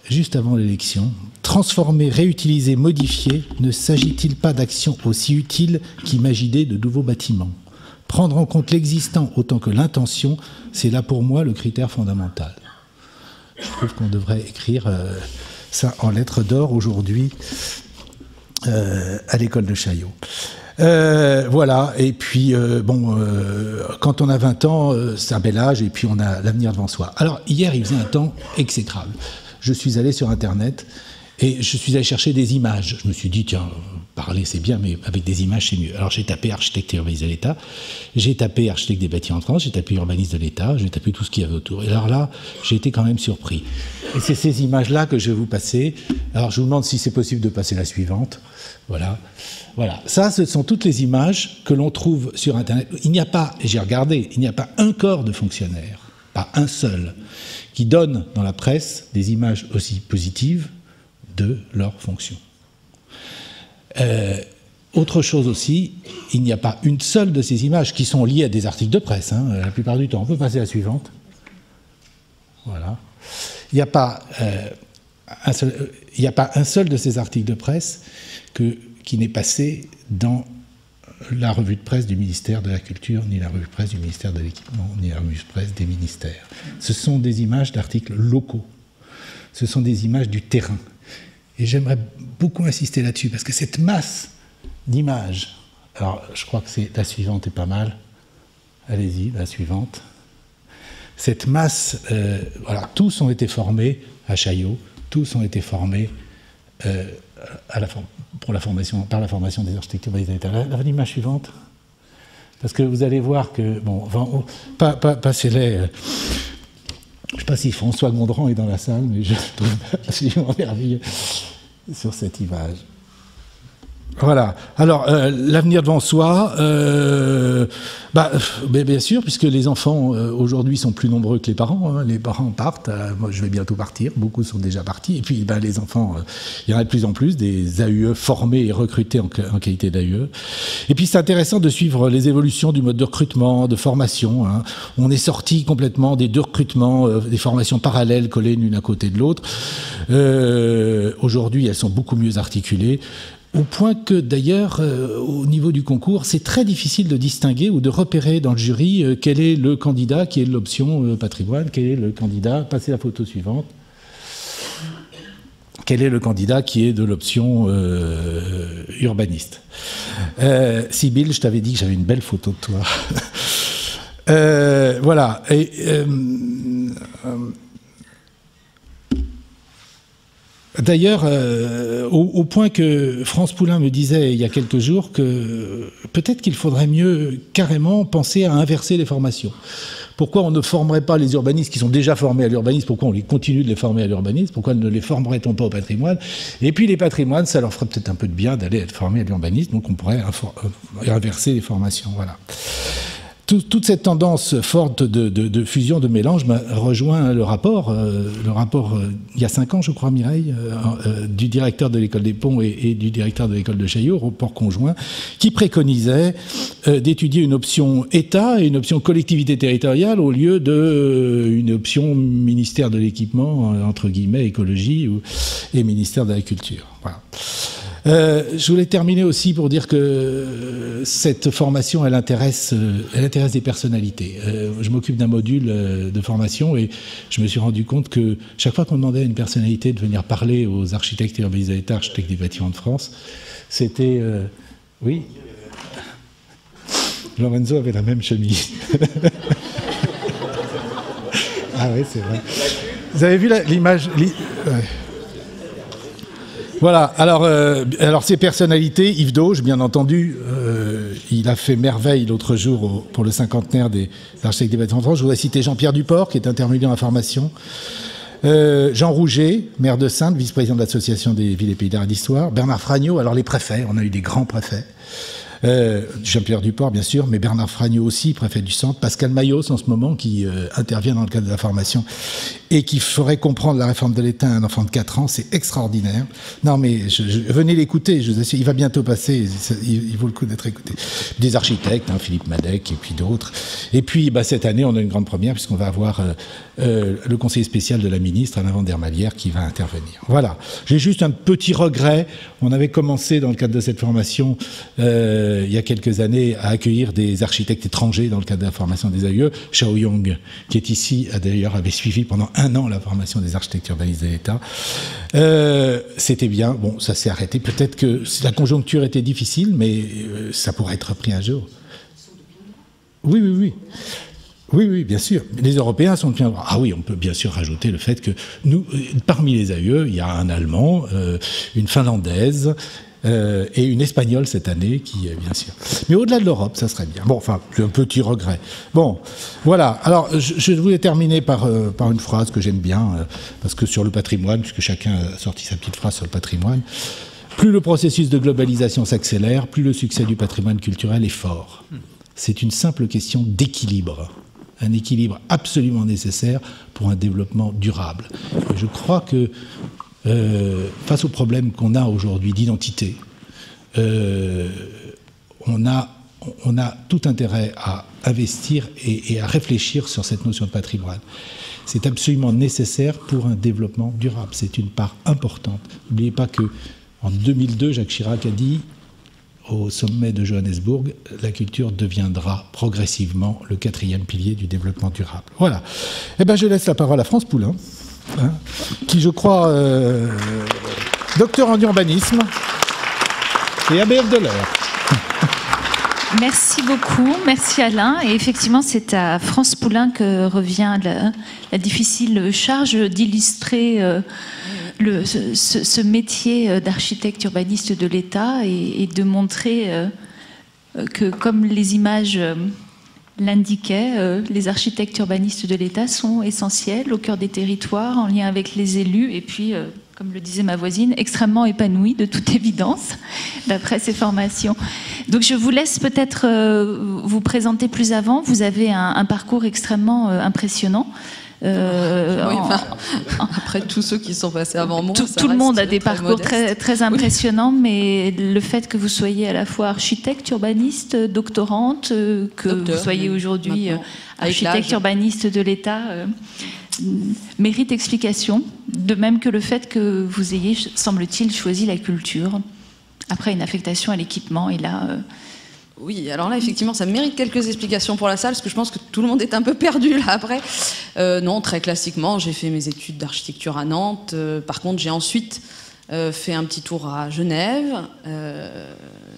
[SPEAKER 7] juste avant l'élection, « Transformer, réutiliser, modifier, ne s'agit-il pas d'actions aussi utiles qu'imaginer de nouveaux bâtiments ? Prendre en compte l'existant autant que l'intention, c'est là pour moi le critère fondamental. » Je trouve qu'on devrait écrire ça en lettres d'or aujourd'hui à l'école de Chaillot. Voilà, et puis quand on a 20 ans, c'est un bel âge et puis on a l'avenir devant soi. Alors hier, il faisait un temps exécrable. Je suis allé sur Internet et je suis allé chercher des images. Je me suis dit, tiens, parler c'est bien, mais avec des images c'est mieux. Alors j'ai tapé architecte et urbaniste de l'État, j'ai tapé architecte des bâtiments de France, j'ai tapé urbaniste de l'État, j'ai tapé tout ce qu'il y avait autour. Et alors là, j'ai été quand même surpris. Et c'est ces images-là que je vais vous passer. Alors je vous demande si c'est possible de passer la suivante. Voilà. Voilà, ça, ce sont toutes les images que l'on trouve sur Internet. Il n'y a pas, et j'ai regardé, il n'y a pas un corps de fonctionnaires, pas un seul, qui donne dans la presse des images aussi positives de leur fonction. Autre chose aussi, il n'y a pas une seule de ces images qui sont liées à des articles de presse, hein, la plupart du temps. On peut passer à la suivante. Voilà. Il n'y a pas un seul de ces articles de presse qui n'est passé dans la revue de presse du ministère de la Culture, ni la revue de presse du ministère de l'Équipement, ni la revue de presse des ministères. Ce sont des images d'articles locaux. Ce sont des images du terrain. Et j'aimerais beaucoup insister là-dessus, parce que cette masse d'images, alors je crois que la suivante est pas mal. Allez-y, la suivante. Cette masse, voilà, tous ont été formés à Chaillot, tous ont été formés par la formation des architectures urbanistes de l'État. L'image suivante, parce que vous allez voir que, bon, passez-les. Je ne sais pas si François Gondran est dans la salle, mais je trouve absolument merveilleux sur cette image. Voilà. Alors, l'avenir devant soi, bien sûr, puisque les enfants aujourd'hui sont plus nombreux que les parents. Hein. Les parents partent. Moi, je vais bientôt partir. Beaucoup sont déjà partis. Et puis, les enfants, il y en a de plus en plus, des AUE formés et recrutés en qualité d'AUE. Et puis, c'est intéressant de suivre les évolutions du mode de recrutement, de formation. Hein. On est sorti complètement des deux recrutements, des formations parallèles collées l'une à côté de l'autre. Aujourd'hui, elles sont beaucoup mieux articulées. Au point que, d'ailleurs, au niveau du concours, c'est très difficile de distinguer ou de repérer dans le jury quel est le candidat qui est de l'option patrimoine, quel est le candidat, passez la photo suivante, quel est le candidat qui est de l'option urbaniste. Sybille, je t'avais dit que j'avais une belle photo de toi. Voilà. D'ailleurs, au point que France Poulain me disait il y a quelques jours que peut-être qu'il faudrait mieux carrément penser à inverser les formations. Pourquoi on ne formerait pas les urbanistes qui sont déjà formés à l'urbanisme? Pourquoi on les continue de les former à l'urbanisme? Pourquoi ne les formerait-on pas au patrimoine? Et puis les patrimoines, ça leur ferait peut-être un peu de bien d'aller être formés à l'urbanisme, donc on pourrait inverser les formations. Voilà. Toute cette tendance forte de fusion, de mélange m'a rejoint le rapport il y a 5 ans, je crois, Mireille, du directeur de l'école des Ponts et du directeur de l'école de Chaillot, rapport conjoint, qui préconisait d'étudier une option État et une option collectivité territoriale au lieu d'une option ministère de l'équipement, entre guillemets, écologie et ministère de la culture. Voilà. Je voulais terminer aussi pour dire que cette formation, elle intéresse des personnalités. Je m'occupe d'un module de formation et je me suis rendu compte que chaque fois qu'on demandait à une personnalité de venir parler aux architectes et urbanistes de l'État, architectes des bâtiments de France, c'était... Oui, Lorenzo avait la même chemise. Ah oui, c'est vrai. Vous avez vu l'image ouais. Voilà, alors ces personnalités, Yves Dauge, bien entendu, il a fait merveille l'autre jour pour le cinquantenaire des architectes des bâtiments de France. Je voudrais citer Jean-Pierre Duport, qui est intermédiaire en information, Jean Rouget, maire de Saintes, vice-président de l'Association des villes et pays d'art et d'histoire, Bernard Fragnaud, alors les préfets, on a eu des grands préfets, Jean-Pierre Duport, bien sûr, mais Bernard Fragnaud aussi, préfet du Centre, Pascal Mayos en ce moment, qui intervient dans le cadre de la formation et qui ferait comprendre la réforme de l'État à un enfant de 4 ans, c'est extraordinaire. Non, mais venez l'écouter, je vous assure, il va bientôt passer, il vaut le coup d'être écouté. Des architectes, Philippe Madec et puis d'autres. Et puis, cette année, on a une grande première, puisqu'on va avoir le conseiller spécial de la ministre, Alain Vandermalière, qui va intervenir. Voilà. J'ai juste un petit regret. On avait commencé, dans le cadre de cette formation, il y a quelques années, à accueillir des architectes étrangers dans le cadre de la formation des AUE. Shao Yong, qui est ici, d'ailleurs, avait suivi pendant 1 an la formation des architectes urbanistes de l'État. C'était bien. Bon, ça s'est arrêté. Peut-être que la conjoncture était difficile, mais ça pourrait être repris un jour. Oui. Oui, bien sûr. Les Européens sont bien. Ah oui, on peut bien sûr rajouter le fait que nous, parmi les AUE, il y a un Allemand, une Finlandaise et une Espagnole cette année, qui bien sûr. Mais au-delà de l'Europe, ça serait bien. Bon, enfin, c'est un petit regret. Bon, voilà. Alors, je voulais terminer par une phrase que j'aime bien, parce que sur le patrimoine, puisque chacun a sorti sa petite phrase sur le patrimoine, plus le processus de globalisation s'accélère, plus le succès du patrimoine culturel est fort. C'est une simple question d'équilibre. Un équilibre absolument nécessaire pour un développement durable. Et je crois que face aux problèmes qu'on a aujourd'hui d'identité, on a tout intérêt à investir et à réfléchir sur cette notion de patrimoine. C'est absolument nécessaire pour un développement durable. C'est une part importante. N'oubliez pas qu'en 2002, Jacques Chirac a dit au sommet de Johannesburg, la culture deviendra progressivement le 4e pilier du développement durable. Voilà. Eh bien, je laisse la parole à France Poulain, qui, je crois, docteur en urbanisme et ABF de l'air.
[SPEAKER 2] Merci beaucoup, merci Alain. Et effectivement, c'est à France Poulain que revient la difficile charge d'illustrer ce métier d'architecte urbaniste de l'État et de montrer que, comme les images l'indiquaient, les architectes urbanistes de l'État sont essentiels au cœur des territoires, en lien avec les élus, et puis comme le disait ma voisine, extrêmement épanoui de toute évidence, d'après ses formations. Donc je vous laisse peut-être vous présenter plus avant. Vous avez un parcours extrêmement impressionnant.
[SPEAKER 8] Après tous ceux qui sont passés avant moi,
[SPEAKER 2] tout le monde a des parcours très impressionnants, mais le fait que vous soyez à la fois architecte, urbaniste, doctorante, que vous soyez aujourd'hui architecte urbaniste de l'État, mérite explication, de même que le fait que vous ayez, semble-t-il, choisi la culture après une affectation à l'équipement. Et là,
[SPEAKER 8] oui, alors là, effectivement, ça mérite quelques explications pour la salle, parce que je pense que tout le monde est un peu perdu là après. Non, très classiquement, j'ai fait mes études d'architecture à Nantes. Par contre, j'ai ensuite fait un petit tour à Genève.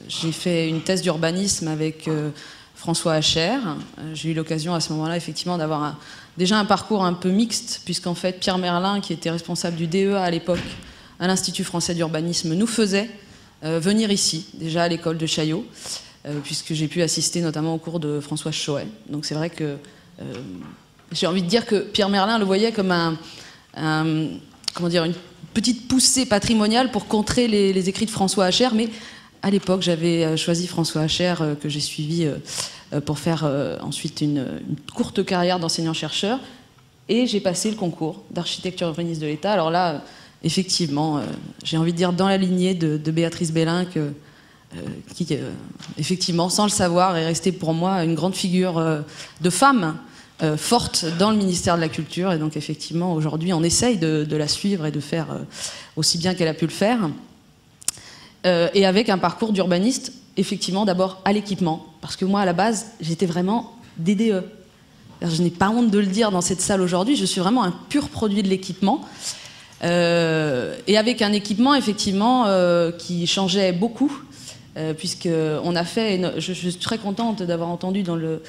[SPEAKER 8] J'ai fait une thèse d'urbanisme avec François Hacher. J'ai eu l'occasion à ce moment-là, effectivement, d'avoir déjà un parcours un peu mixte, puisqu'en fait, Pierre Merlin, qui était responsable du DEA à l'époque, à l'Institut français d'urbanisme, nous faisait venir ici, déjà à l'école de Chaillot, puisque j'ai pu assister notamment au cours de François Choët. Donc c'est vrai que j'ai envie de dire que Pierre Merlin le voyait comme comment dire, une petite poussée patrimoniale pour contrer les écrits de François Hacher, mais à l'époque j'avais choisi François Hacher, que j'ai suivi pour faire ensuite une courte carrière d'enseignant-chercheur, et j'ai passé le concours d'architecture urbaniste de l'État. Alors là, effectivement, j'ai envie de dire dans la lignée de Béatrice Bellin, qui, effectivement, sans le savoir, est restée pour moi une grande figure de femme forte dans le ministère de la Culture. Et donc, effectivement, aujourd'hui, on essaye de la suivre et de faire aussi bien qu'elle a pu le faire. Et avec un parcours d'urbaniste, effectivement, d'abord à l'équipement. Parce que moi, à la base, j'étais vraiment DDE. Je n'ai pas honte de le dire dans cette salle aujourd'hui, je suis vraiment un pur produit de l'équipement. Et avec un équipement, effectivement, qui changeait beaucoup. Puisqu'on a fait, je suis très contente d'avoir entendu dans le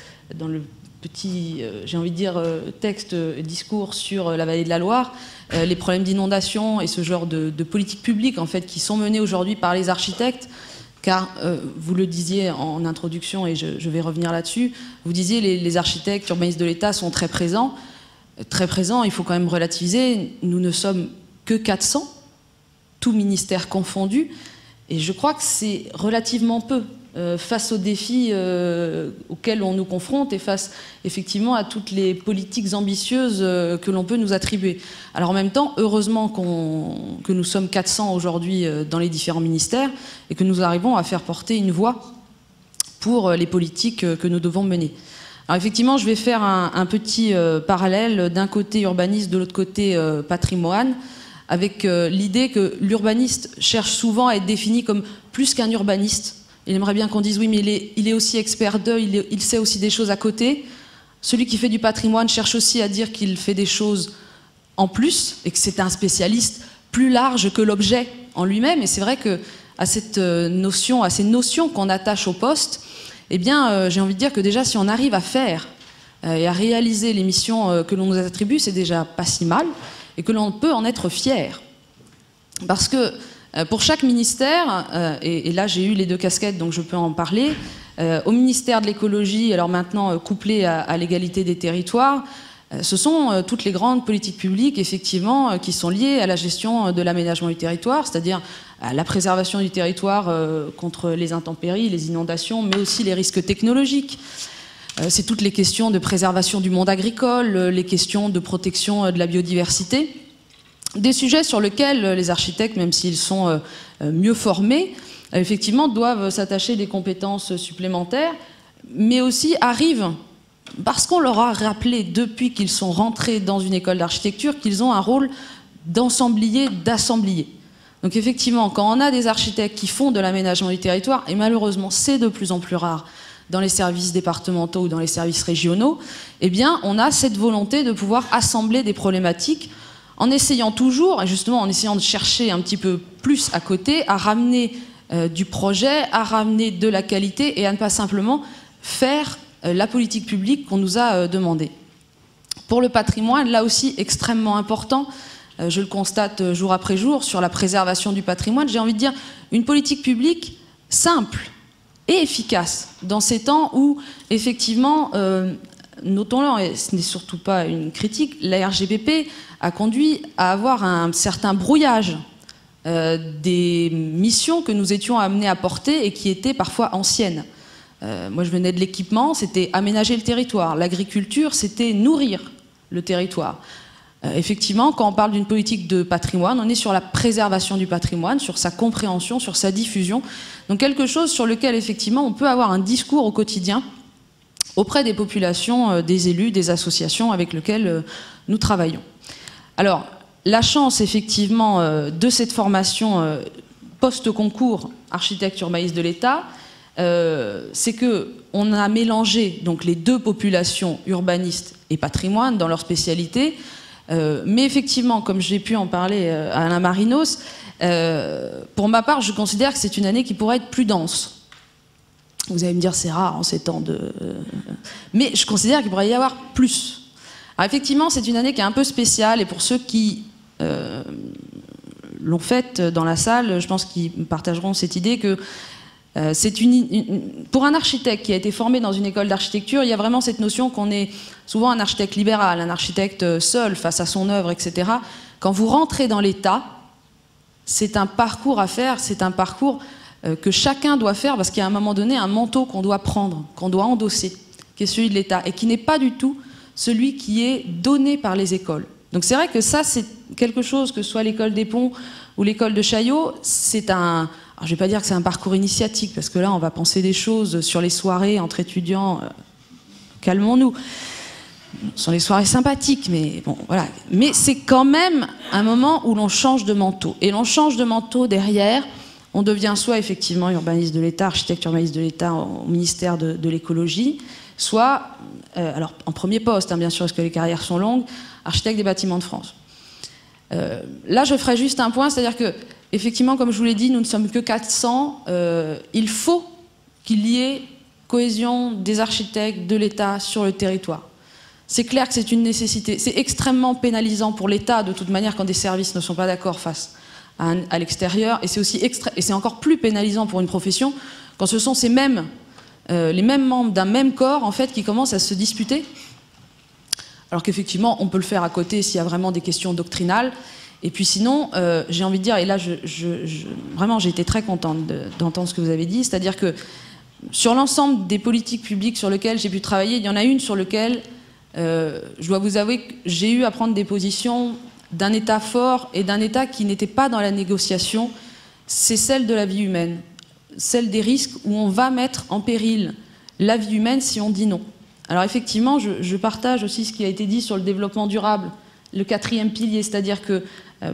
[SPEAKER 8] petit, j'ai envie de dire, texte, discours sur la vallée de la Loire, les problèmes d'inondation et ce genre de politiques publiques en fait, qui sont menées aujourd'hui par les architectes, car vous le disiez en introduction et je vais revenir là-dessus, vous disiez les architectes urbanistes de l'État sont très présents, il faut quand même relativiser, nous ne sommes que 400, tout ministère confondu. Et je crois que c'est relativement peu face aux défis auxquels on nous confronte et face effectivement à toutes les politiques ambitieuses que l'on peut nous attribuer. Alors en même temps, heureusement que nous sommes 400 aujourd'hui dans les différents ministères et que nous arrivons à faire porter une voix pour les politiques que nous devons mener. Alors effectivement, je vais faire un petit parallèle, d'un côté urbaniste, de l'autre côté patrimoine, avec l'idée que l'urbaniste cherche souvent à être défini comme plus qu'un urbaniste. Il aimerait bien qu'on dise oui, mais il est aussi expert d'eux, il sait aussi des choses à côté. Celui qui fait du patrimoine cherche aussi à dire qu'il fait des choses en plus et que c'est un spécialiste plus large que l'objet en lui-même. Et c'est vrai qu'à ces notions qu'on attache au poste, eh bien, j'ai envie de dire que déjà, si on arrive à faire et à réaliser les missions que l'on nous attribue, c'est déjà pas si mal. Et que l'on peut en être fier. Parce que pour chaque ministère, et là j'ai eu les deux casquettes donc je peux en parler, au ministère de l'écologie, alors maintenant couplé à l'égalité des territoires, ce sont toutes les grandes politiques publiques effectivement qui sont liées à la gestion de l'aménagement du territoire, c'est-à-dire à la préservation du territoire contre les intempéries, les inondations, mais aussi les risques technologiques. C'est toutes les questions de préservation du monde agricole, les questions de protection de la biodiversité, des sujets sur lesquels les architectes, même s'ils sont mieux formés, effectivement doivent s'attacher des compétences supplémentaires, mais aussi arrivent, parce qu'on leur a rappelé depuis qu'ils sont rentrés dans une école d'architecture, qu'ils ont un rôle d'ensemblier, d'assemblier. Donc effectivement, quand on a des architectes qui font de l'aménagement du territoire, et malheureusement c'est de plus en plus rare, dans les services départementaux ou dans les services régionaux, eh bien, on a cette volonté de pouvoir assembler des problématiques en essayant toujours, et justement en essayant de chercher un petit peu plus à côté, à ramener du projet, à ramener de la qualité et à ne pas simplement faire la politique publique qu'on nous a demandé. Pour le patrimoine, là aussi extrêmement important, je le constate jour après jour, sur la préservation du patrimoine, j'ai envie de dire une politique publique simple et efficace dans ces temps où, effectivement, notons-le, et ce n'est surtout pas une critique, la RGPP a conduit à avoir un certain brouillage des missions que nous étions amenés à porter et qui étaient parfois anciennes. Moi, je venais de l'équipement, c'était aménager le territoire. L'agriculture, c'était nourrir le territoire. Effectivement, quand on parle d'une politique de patrimoine, on est sur la préservation du patrimoine, sur sa compréhension, sur sa diffusion. Donc quelque chose sur lequel, effectivement, on peut avoir un discours au quotidien auprès des populations, des élus, des associations avec lesquelles nous travaillons. Alors, la chance, effectivement, de cette formation post-concours architecte-urbaniste de l'État, c'est qu'on a mélangé donc, les deux populations, urbanistes et patrimoine, dans leur spécialité. Mais effectivement, comme j'ai pu en parler à Alain Marinos, pour ma part, je considère que c'est une année qui pourrait être plus dense. Vous allez me dire, c'est rare en ces temps de... Mais je considère qu'il pourrait y avoir plus. Alors effectivement, c'est une année qui est un peu spéciale, et pour ceux qui l'ont faite dans la salle, je pense qu'ils partageront cette idée que c'est pour un architecte qui a été formé dans une école d'architecture, il y a vraiment cette notion qu'on est souvent un architecte libéral, un architecte seul face à son œuvre, etc. Quand vous rentrez dans l'État, c'est un parcours à faire, c'est un parcours que chacun doit faire, parce qu'il y a à un moment donné un manteau qu'on doit prendre, qu'on doit endosser, qui est celui de l'État, et qui n'est pas du tout celui qui est donné par les écoles. Donc c'est vrai que ça, c'est quelque chose, que ce soit l'école des Ponts ou l'école de Chaillot, c'est un... Alors, je ne vais pas dire que c'est un parcours initiatique, parce que là, on va penser des choses sur les soirées entre étudiants. Calmons-nous. Ce sont des soirées sympathiques, mais bon, voilà. Mais c'est quand même un moment où l'on change de manteau. Et l'on change de manteau derrière. On devient soit effectivement urbaniste de l'État, architecte urbaniste de l'État au ministère de l'écologie, soit, alors en premier poste, hein, bien sûr, parce que les carrières sont longues, architecte des bâtiments de France. Là, je ferai juste un point, c'est-à-dire que effectivement, comme je vous l'ai dit, nous ne sommes que 400. Il faut qu'il y ait cohésion des architectes de l'État sur le territoire. C'est clair que c'est une nécessité. C'est extrêmement pénalisant pour l'État, de toute manière, quand des services ne sont pas d'accord face à l'extérieur. Et c'est aussi et c'est encore plus pénalisant pour une profession quand ce sont les mêmes membres d'un même corps, en fait, qui commencent à se disputer. Alors qu'effectivement, on peut le faire à côté s'il y a vraiment des questions doctrinales. Et puis sinon, j'ai envie de dire, et là, vraiment, j'ai été très contente d'entendre ce que vous avez dit, c'est-à-dire que sur l'ensemble des politiques publiques sur lesquelles j'ai pu travailler, il y en a une sur laquelle je dois vous avouer que j'ai eu à prendre des positions d'un État fort et d'un État qui n'était pas dans la négociation, c'est celle de la vie humaine, celle des risques où on va mettre en péril la vie humaine si on dit non. Alors effectivement, je partage aussi ce qui a été dit sur le développement durable, le 4e pilier, c'est-à-dire que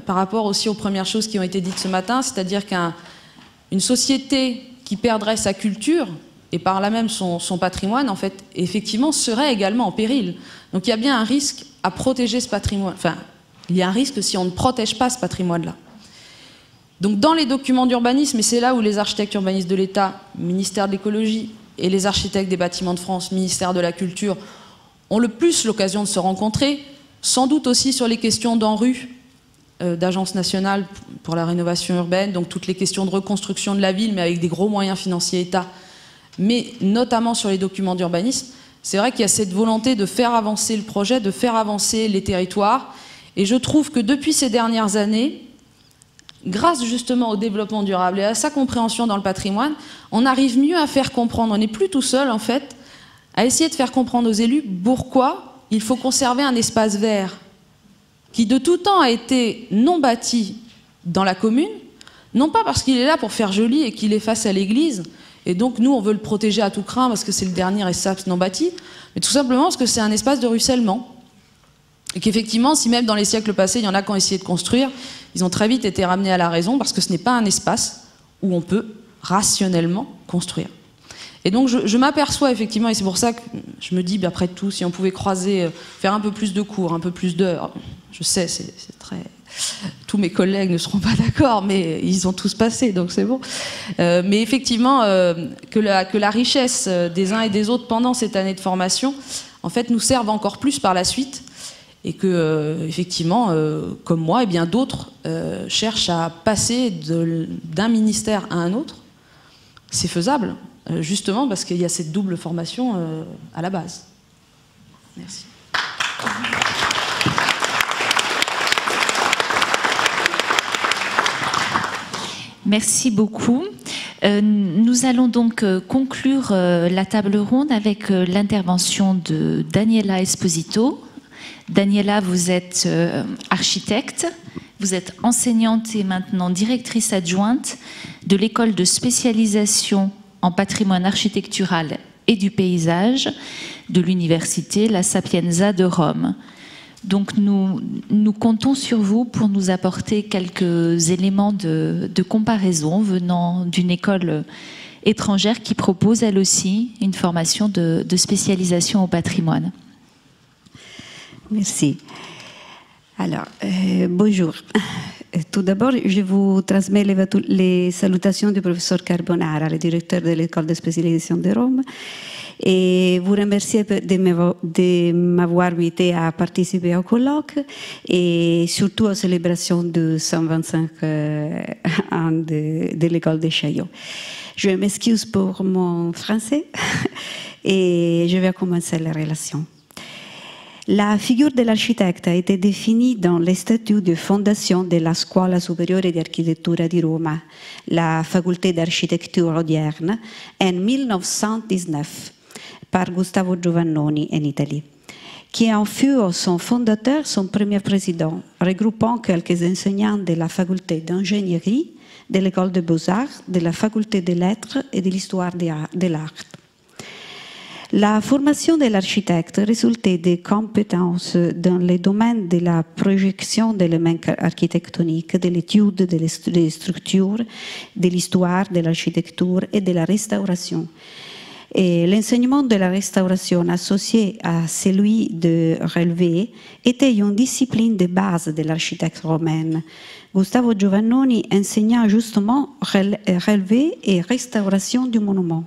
[SPEAKER 8] par rapport aussi aux premières choses qui ont été dites ce matin, c'est-à-dire qu'une société qui perdrait sa culture et par là même son patrimoine, en fait, effectivement, serait également en péril. Donc il y a bien un risque à protéger ce patrimoine. Enfin, il y a un risque si on ne protège pas ce patrimoine-là. Donc dans les documents d'urbanisme, et c'est là où les architectes urbanistes de l'État, ministère de l'écologie, et les architectes des bâtiments de France, ministère de la culture, ont le plus l'occasion de se rencontrer, sans doute aussi sur les questions d'ANRU, d'Agence nationale pour la rénovation urbaine, donc toutes les questions de reconstruction de la ville, mais avec des gros moyens financiers État, mais notamment sur les documents d'urbanisme. C'est vrai qu'il y a cette volonté de faire avancer le projet, de faire avancer les territoires, et je trouve que depuis ces dernières années, grâce justement au développement durable et à sa compréhension dans le patrimoine, on arrive mieux à faire comprendre, on n'est plus tout seul en fait, à essayer de faire comprendre aux élus pourquoi il faut conserver un espace vert qui de tout temps a été non bâti dans la commune, non pas parce qu'il est là pour faire joli et qu'il est face à l'église, et donc nous on veut le protéger à tout crin parce que c'est le dernier espace non bâti, mais tout simplement parce que c'est un espace de ruissellement. Et qu'effectivement, si même dans les siècles passés, il y en a qui ont essayé de construire, ils ont très vite été ramenés à la raison parce que ce n'est pas un espace où on peut rationnellement construire. Et donc je m'aperçois effectivement, et c'est pour ça que je me dis, après tout, si on pouvait croiser, faire un peu plus de cours, un peu plus d'heures, je sais, c'est très... Tous mes collègues ne seront pas d'accord, mais ils ont tous passé, donc c'est bon. Mais effectivement, que la richesse des uns et des autres pendant cette année de formation, en fait, nous serve encore plus par la suite, et que, effectivement, comme moi, et bien d'autres cherchent à passer d'un ministère à un autre. C'est faisable, justement parce qu'il y a cette double formation à la base. Merci.
[SPEAKER 2] Merci beaucoup. Nous allons donc conclure la table ronde avec l'intervention de Daniela Esposito. Daniela, vous êtes architecte, vous êtes enseignante et maintenant directrice adjointe de l'école de spécialisation en patrimoine architectural et du paysage de l'université La Sapienza de Rome. Donc nous comptons sur vous pour nous apporter quelques éléments de comparaison venant d'une école étrangère qui propose elle aussi une formation de spécialisation au patrimoine.
[SPEAKER 9] Merci. Alors, bonjour. Tout d'abord, je vous transmets les salutations du professeur Carbonara, le directeur de l'école de spécialisation de Rome, et vous remercier de m'avoir invité à participer au colloque et surtout aux célébrations de 125 ans de l'école de Chaillot. Je m'excuse pour mon français et je vais commencer la relation. La figure de l'architecte a été définie dans les statuts de fondation de la Scuola Superiore di Architettura di Roma, la faculté d'architecture odierna, en 1919 par Gustavo Giovannoni en Italie, qui en fut son fondateur, son premier président, regroupant quelques enseignants de la faculté d'ingénierie, de l'école de beaux-arts, de la faculté des lettres et de l'histoire de l'art. La formation de l'architecte résultait des compétences dans les domaines de la projection d'éléments architectoniques, de l'étude des structures, de l'histoire, de l'architecture et de la restauration. Et l'enseignement de la restauration associé à celui de relevé était une discipline de base de l'architecte romaine. Gustavo Giovannoni enseigna justement relevé et restauration du monument.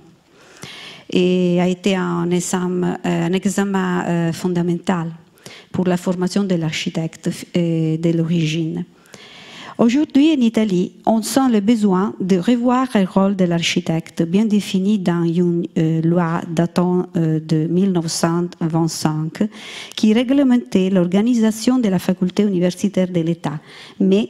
[SPEAKER 9] Et a été un examen fondamental pour la formation de l'architecte de l'origine. Aujourd'hui, en Italie, on sent le besoin de revoir le rôle de l'architecte, bien défini dans une loi datant de 1925, qui réglementait l'organisation de la faculté universitaire de l'État, mais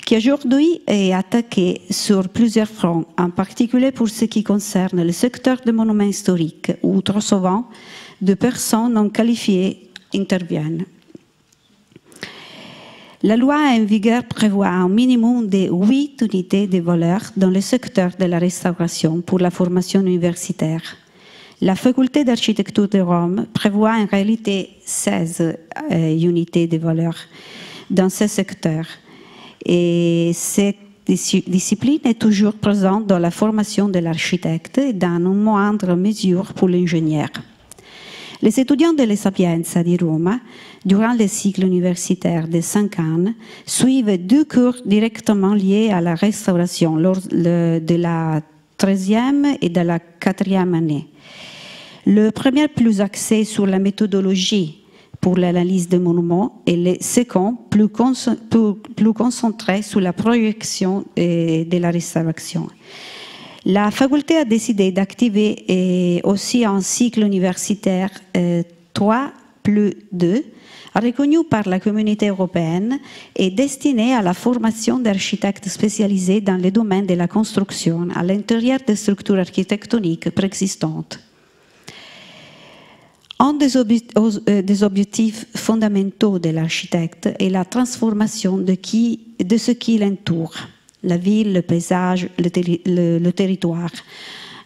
[SPEAKER 9] qui aujourd'hui est attaqué sur plusieurs fronts, en particulier pour ce qui concerne le secteur des monuments historiques, où trop souvent de personnes non qualifiées interviennent. La loi en vigueur prévoit un minimum de 8 unités de valeur dans le secteur de la restauration pour la formation universitaire. La faculté d'architecture de Rome prévoit en réalité 16 unités de valeur dans ce secteur. Et cette discipline est toujours présente dans la formation de l'architecte et dans une moindre mesure pour l'ingénieur. Les étudiants de la Sapienza di Roma, durant le cycle universitaire de 5 ans, suivent 2 cours directement liés à la restauration lors de la 13e et de la 4e année. Le premier plus axé sur la méthodologie pour l'analyse des monuments et le second plus concentré sur la projection de la restauration. La faculté a décidé d'activer aussi un cycle universitaire 3+2, reconnu par la communauté européenne et destiné à la formation d'architectes spécialisés dans le domaine de la construction à l'intérieur des structures architectoniques préexistantes. Un des objectifs fondamentaux de l'architecte est la transformation de ce qui l'entoure, la ville, le paysage, le territoire,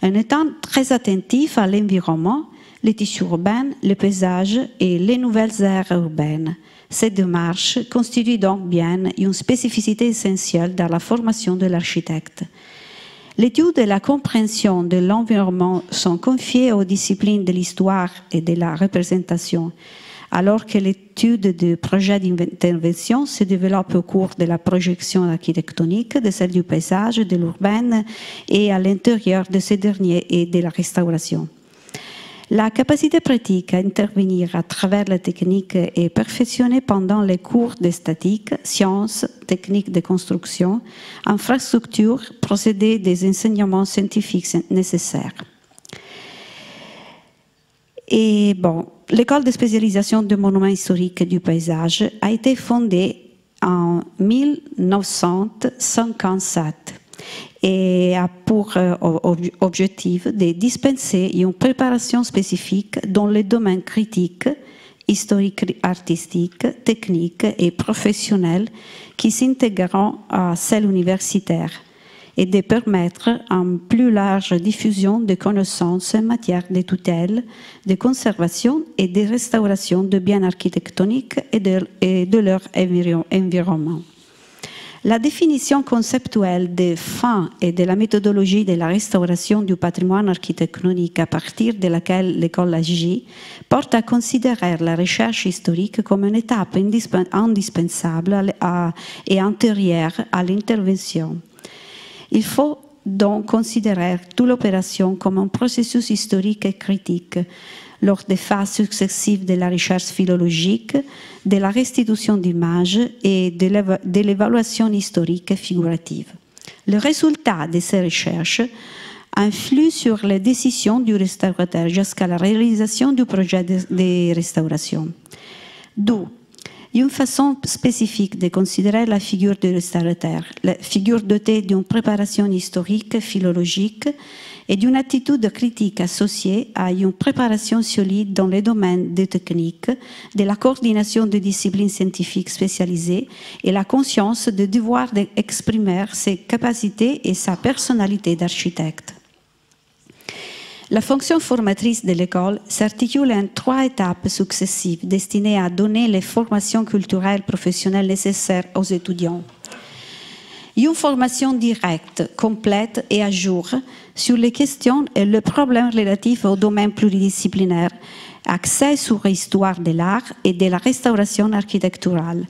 [SPEAKER 9] en étant très attentif à l'environnement, les tissus urbains, le paysage et les nouvelles aires urbaines. Cette démarche constitue donc bien une spécificité essentielle dans la formation de l'architecte. L'étude et la compréhension de l'environnement sont confiées aux disciplines de l'histoire et de la représentation, alors que l'étude de projets d'intervention se développe au cours de la projection architectonique, de celle du paysage, de l'urbain et à l'intérieur de ces derniers et de la restauration. La capacité pratique à intervenir à travers la technique est perfectionnée pendant les cours de statique, sciences, techniques de construction, infrastructures, procédés des enseignements scientifiques nécessaires. Et bon, l'école de spécialisation de monuments historiques du paysage a été fondée en 1957 et a pour objectif de dispenser une préparation spécifique dans les domaines critiques, historiques, artistiques, techniques et professionnels qui s'intégreront à celle universitaire et de permettre une plus large diffusion de connaissances en matière de tutelle, de conservation et de restauration de biens architectoniques et de leur environnement. La définition conceptuelle des fins et de la méthodologie de la restauration du patrimoine architectonique à partir de laquelle l'école agit porte à considérer la recherche historique comme une étape indispensable et antérieure à l'intervention. Il faut donc considérer toute l'opération comme un processus historique et critique, lors des phases successives de la recherche philologique, de la restitution d'images et de l'évaluation historique et figurative. Le résultat de ces recherches influe sur les décisions du restaurateur jusqu'à la réalisation du projet de restauration. D'où une façon spécifique de considérer la figure du restaurateur, la figure dotée d'une préparation historique, philologique et d'une attitude critique associée à une préparation solide dans les domaines des techniques, de la coordination de disciplines scientifiques spécialisées et la conscience du devoir d'exprimer ses capacités et sa personnalité d'architecte. La fonction formatrice de l'école s'articule en 3 étapes successives destinées à donner les formations culturelles professionnelles nécessaires aux étudiants. Une formation directe, complète et à jour sur les questions et les problèmes relatifs au domaine pluridisciplinaire, accès sur l'histoire de l'art et de la restauration architecturale.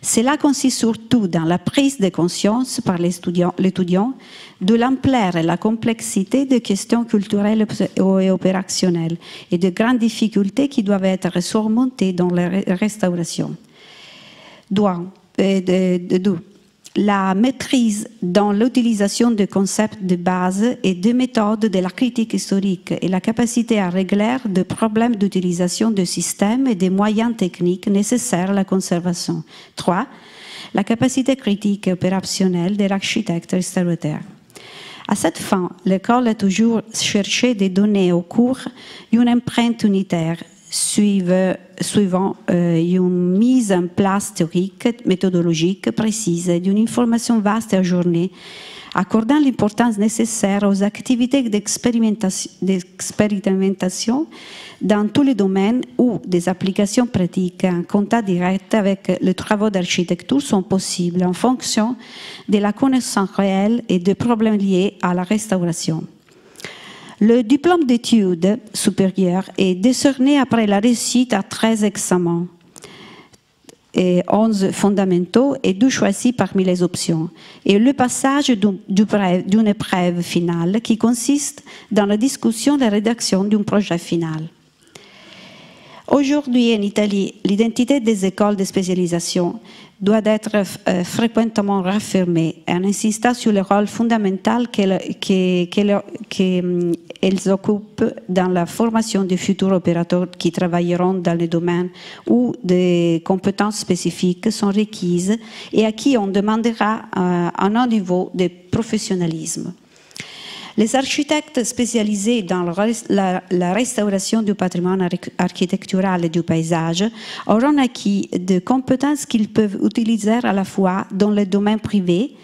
[SPEAKER 9] Cela consiste surtout dans la prise de conscience par l'étudiant de l'ampleur et la complexité des questions culturelles et opérationnelles et de grandes difficultés qui doivent être surmontées dans la restauration. La maîtrise dans l'utilisation de concepts de base et de méthodes de la critique historique et la capacité à régler des problèmes d'utilisation de systèmes et des moyens techniques nécessaires à la conservation. 3. La capacité critique et opérationnelle de l'architecte restaurateur. À cette fin, l'école a toujours cherché de donner au cours une empreinte unitaire suivant une mise en place théorique, méthodologique précise d'une information vaste et ajournée, accordant l'importance nécessaire aux activités d'expérimentation dans tous les domaines où des applications pratiques en contact direct avec les travaux d'architecture sont possibles en fonction de la connaissance réelle et des problèmes liés à la restauration. Le diplôme d'études supérieures est décerné après la réussite à 13 examens, et 11 fondamentaux et 2 choisis parmi les options, et le passage d'une épreuve finale qui consiste dans la discussion et la rédaction d'un projet final. Aujourd'hui, en Italie, l'identité des écoles de spécialisation doit être fréquemment réaffirmée en insistant sur le rôle fondamental qu'elles occupent dans la formation des futurs opérateurs qui travailleront dans les domaines où des compétences spécifiques sont requises et à qui on demandera un haut niveau de professionnalisme. Les architectes spécialisés dans la restauration du patrimoine architectural et du paysage auront acquis des compétences qu'ils peuvent utiliser à la fois dans le domaine privé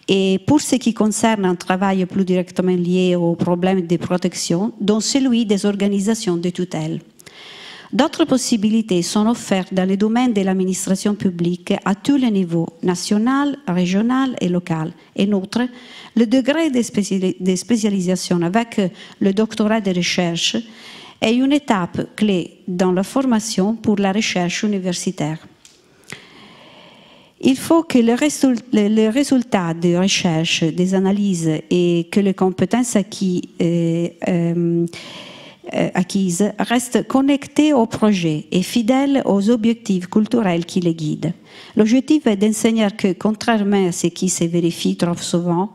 [SPEAKER 9] et pour ce qui concerne un travail plus directement lié aux problèmes de protection, dans celui des organisations de tutelle. D'autres possibilités sont offertes dans le domaine de l'administration publique à tous les niveaux, national, régional et local. Et outre, le degré de spécialisation avec le doctorat de recherche est une étape clé dans la formation pour la recherche universitaire. Il faut que les résultats des recherches, des analyses et que les compétences acquises acquises restent connectés au projet et fidèles aux objectifs culturels qui les guident. L'objectif est d'enseigner que, contrairement à ce qui se vérifie trop souvent,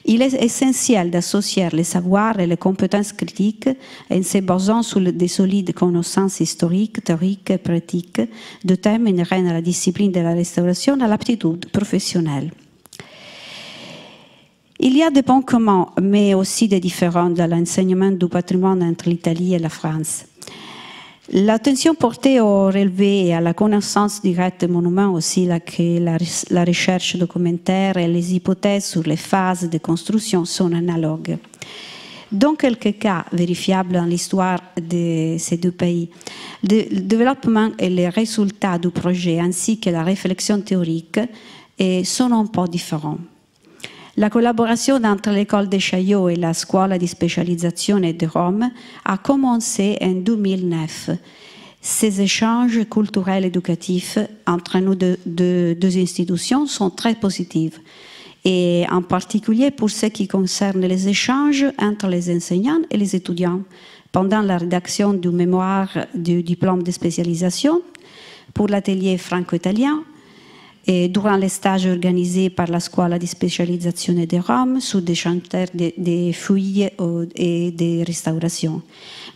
[SPEAKER 9] il est essentiel d'associer les savoirs et les compétences critiques en se basant sur des solides connaissances historiques, théoriques et pratiques de thèmes inhérents à la discipline de la restauration à l'aptitude professionnelle. Il y a des points communs, mais aussi des différences dans l'enseignement du patrimoine entre l'Italie et la France. L'attention portée au relevé et à la connaissance directe des monuments, aussi la recherche documentaire et les hypothèses sur les phases de construction sont analogues. Dans quelques cas vérifiables dans l'histoire de ces deux pays, le développement et les résultats du projet ainsi que la réflexion théorique sont un peu différents. La collaboration entre l'école de Chaillot et la Scuola di Specializzazione de Rome a commencé en 2009. Ces échanges culturels et éducatifs entre nos deux institutions sont très positifs, et en particulier pour ce qui concerne les échanges entre les enseignants et les étudiants pendant la rédaction du mémoire du diplôme de spécialisation, pour l'atelier franco-italien, et durant les stages organisés par la Scuola di Specializzazione de Rome sous des chantiers de fouilles et de restauration.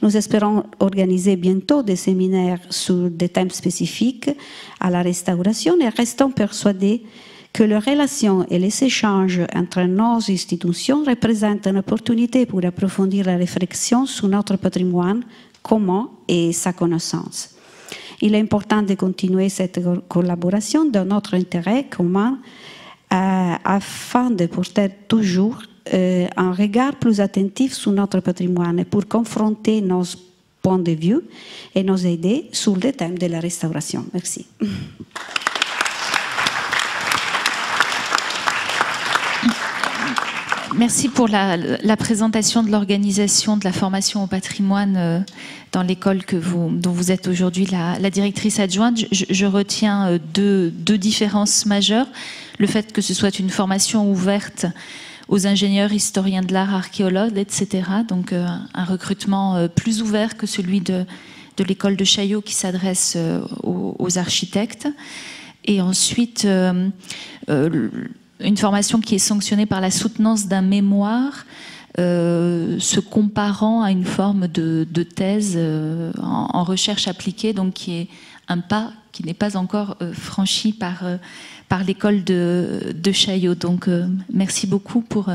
[SPEAKER 9] Nous espérons organiser bientôt des séminaires sur des thèmes spécifiques à la restauration et restons persuadés que les relations et les échanges entre nos institutions représentent une opportunité pour approfondir la réflexion sur notre patrimoine commun et sa connaissance. Il est important de continuer cette collaboration dans notre intérêt commun afin de porter toujours un regard plus attentif sur notre patrimoine pour confronter nos points de vue et nous aider sur le thème de la restauration. Merci.
[SPEAKER 2] Merci pour la présentation de l'organisation de la formation au patrimoine dans l'école dont vous êtes aujourd'hui la directrice adjointe. Je retiens deux différences majeures. Le fait que ce soit une formation ouverte aux ingénieurs, historiens de l'art, archéologues, etc. Donc un recrutement plus ouvert que celui de l'école de Chaillot qui s'adresse aux architectes. Et ensuite, une formation qui est sanctionnée par la soutenance d'un mémoire se comparant à une forme de thèse en recherche appliquée, donc qui est un pas qui n'est pas encore franchi par l'école de Chaillot. Donc merci beaucoup pour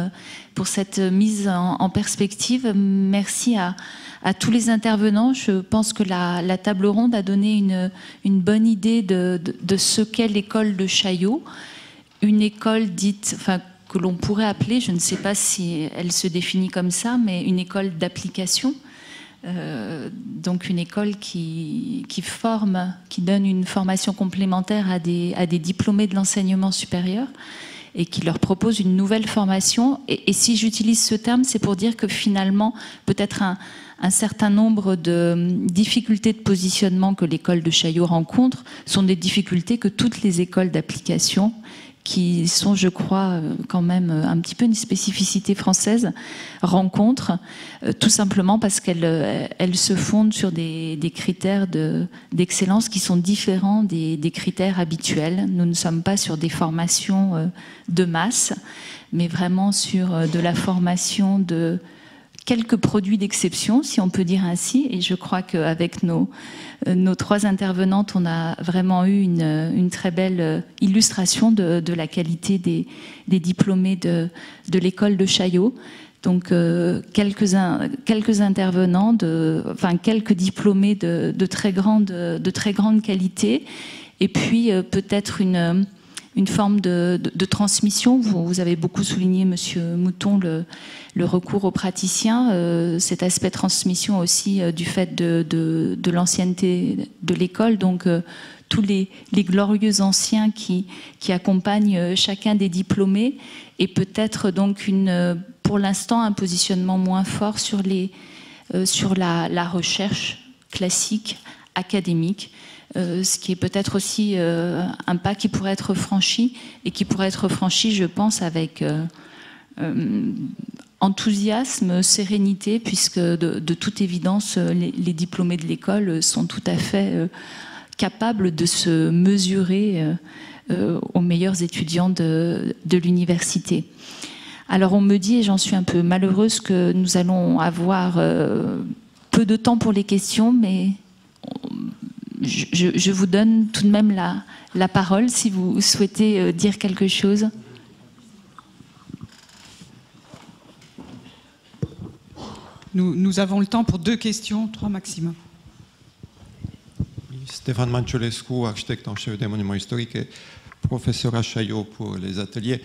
[SPEAKER 2] cette mise en perspective. Merci à tous les intervenants. Je pense que la table ronde a donné une bonne idée de ce qu'est l'école de Chaillot. Une école dite, que l'on pourrait appeler, je ne sais pas si elle se définit comme ça, mais une école d'application. Donc une école qui forme, qui donne une formation complémentaire à des diplômés de l'enseignement supérieur et qui leur propose une nouvelle formation. Et si j'utilise ce terme, c'est pour dire que finalement, peut-être un certain nombre de difficultés de positionnement que l'école de Chaillot rencontre sont des difficultés que toutes les écoles d'application, qui sont, je crois, quand même un petit peu une spécificité française, rencontrent, tout simplement parce qu'elles se fondent sur des critères d'excellence qui sont différents des critères habituels. Nous ne sommes pas sur des formations de masse, mais vraiment sur de la formation de quelques produits d'exception, si on peut dire ainsi. Et je crois qu'avec nos trois intervenantes, on a vraiment eu une très belle illustration de la qualité des diplômés de l'école de Chaillot. Donc quelques intervenants, quelques diplômés de très grande qualité, et puis peut-être une forme de transmission. Vous avez beaucoup souligné, Monsieur Mouton, le recours aux praticiens, cet aspect transmission aussi du fait de l'ancienneté de l'école, donc tous les glorieux anciens qui accompagnent chacun des diplômés, et peut-être donc pour l'instant un positionnement moins fort sur la recherche classique, académique. Ce qui est peut-être aussi un pas qui pourrait être franchi, et qui pourrait être franchi, je pense, avec enthousiasme, sérénité, puisque de toute évidence, les diplômés de l'école sont tout à fait capables de se mesurer aux meilleurs étudiants de l'université. Alors on me dit, et j'en suis un peu malheureuse, que nous allons avoir peu de temps pour les questions, mais je vous donne tout de même la parole si vous souhaitez dire quelque chose.
[SPEAKER 1] Nous avons le temps pour 2 questions, 3 maximum.
[SPEAKER 10] Stéphane Manciolescu, architecte en chef des monuments historiques et professeur à Chaillot pour les ateliers.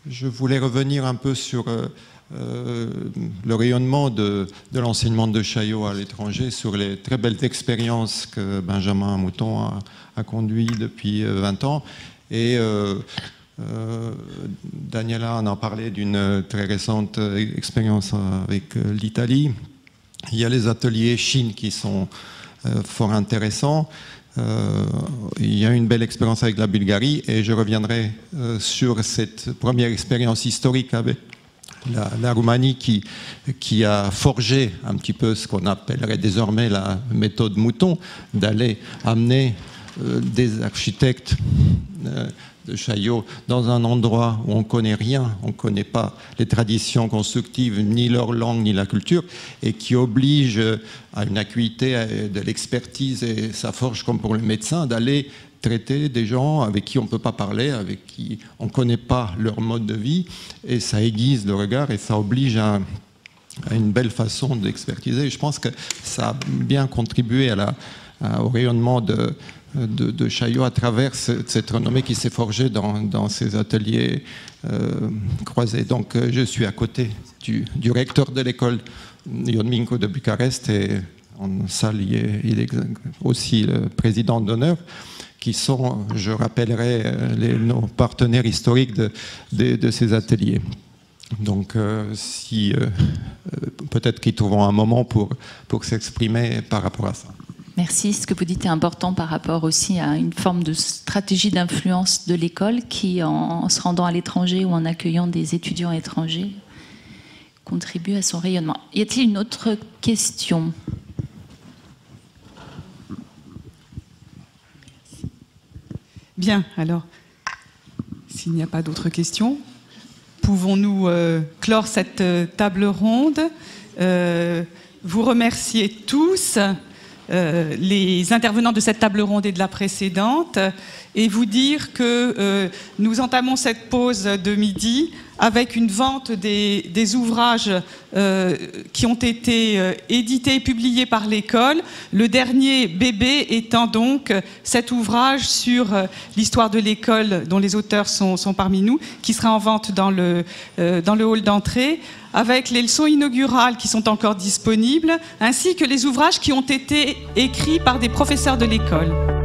[SPEAKER 10] Je voulais revenir un peu sur le rayonnement de l'enseignement de Chaillot à l'étranger, sur les très belles expériences que Benjamin Mouton a conduites depuis 20 ans. Et Daniela en a parlé d'une très récente expérience avec l'Italie. Il y a les ateliers Chine qui sont fort intéressants. Il y a une belle expérience avec la Bulgarie et je reviendrai sur cette première expérience historique avec la Roumanie qui a forgé un petit peu ce qu'on appellerait désormais la méthode Mouton, d'aller amener des architectes de Chaillot dans un endroit où on ne connaît rien, on ne connaît pas les traditions constructives, ni leur langue, ni la culture, et qui oblige à une acuité, de l'expertise, et ça forge comme pour le médecin, d'aller traiter des gens avec qui on ne peut pas parler, avec qui on ne connaît pas leur mode de vie, et ça aiguise le regard, et ça oblige à une belle façon d'expertiser. Je pense que ça a bien contribué au rayonnement de Chaillot à travers cette renommée qui s'est forgée dans ces ateliers croisés. Donc je suis à côté du recteur de l'école Ion Mincu de Bucarest et en salle il est aussi le président d'honneur qui sont, je rappellerai, nos partenaires historiques de ces ateliers. Donc si peut-être qu'ils trouveront un moment pour s'exprimer par rapport à ça.
[SPEAKER 2] Merci. Ce que vous dites est important par rapport aussi à une forme de stratégie d'influence de l'école qui, en se rendant à l'étranger ou en accueillant des étudiants étrangers, contribue à son rayonnement. Y a-t-il une autre question ?
[SPEAKER 1] Bien, alors, s'il n'y a pas d'autres questions, pouvons-nous clore cette table ronde, vous remercier tous, les intervenants de cette table ronde et de la précédente, et vous dire que nous entamons cette pause de midi avec une vente des ouvrages qui ont été édités et publiés par l'école. Le dernier bébé étant donc cet ouvrage sur l'histoire de l'école dont les auteurs sont parmi nous, qui sera en vente dans le hall d'entrée, avec les leçons inaugurales qui sont encore disponibles, ainsi que les ouvrages qui ont été écrits par des professeurs de l'école.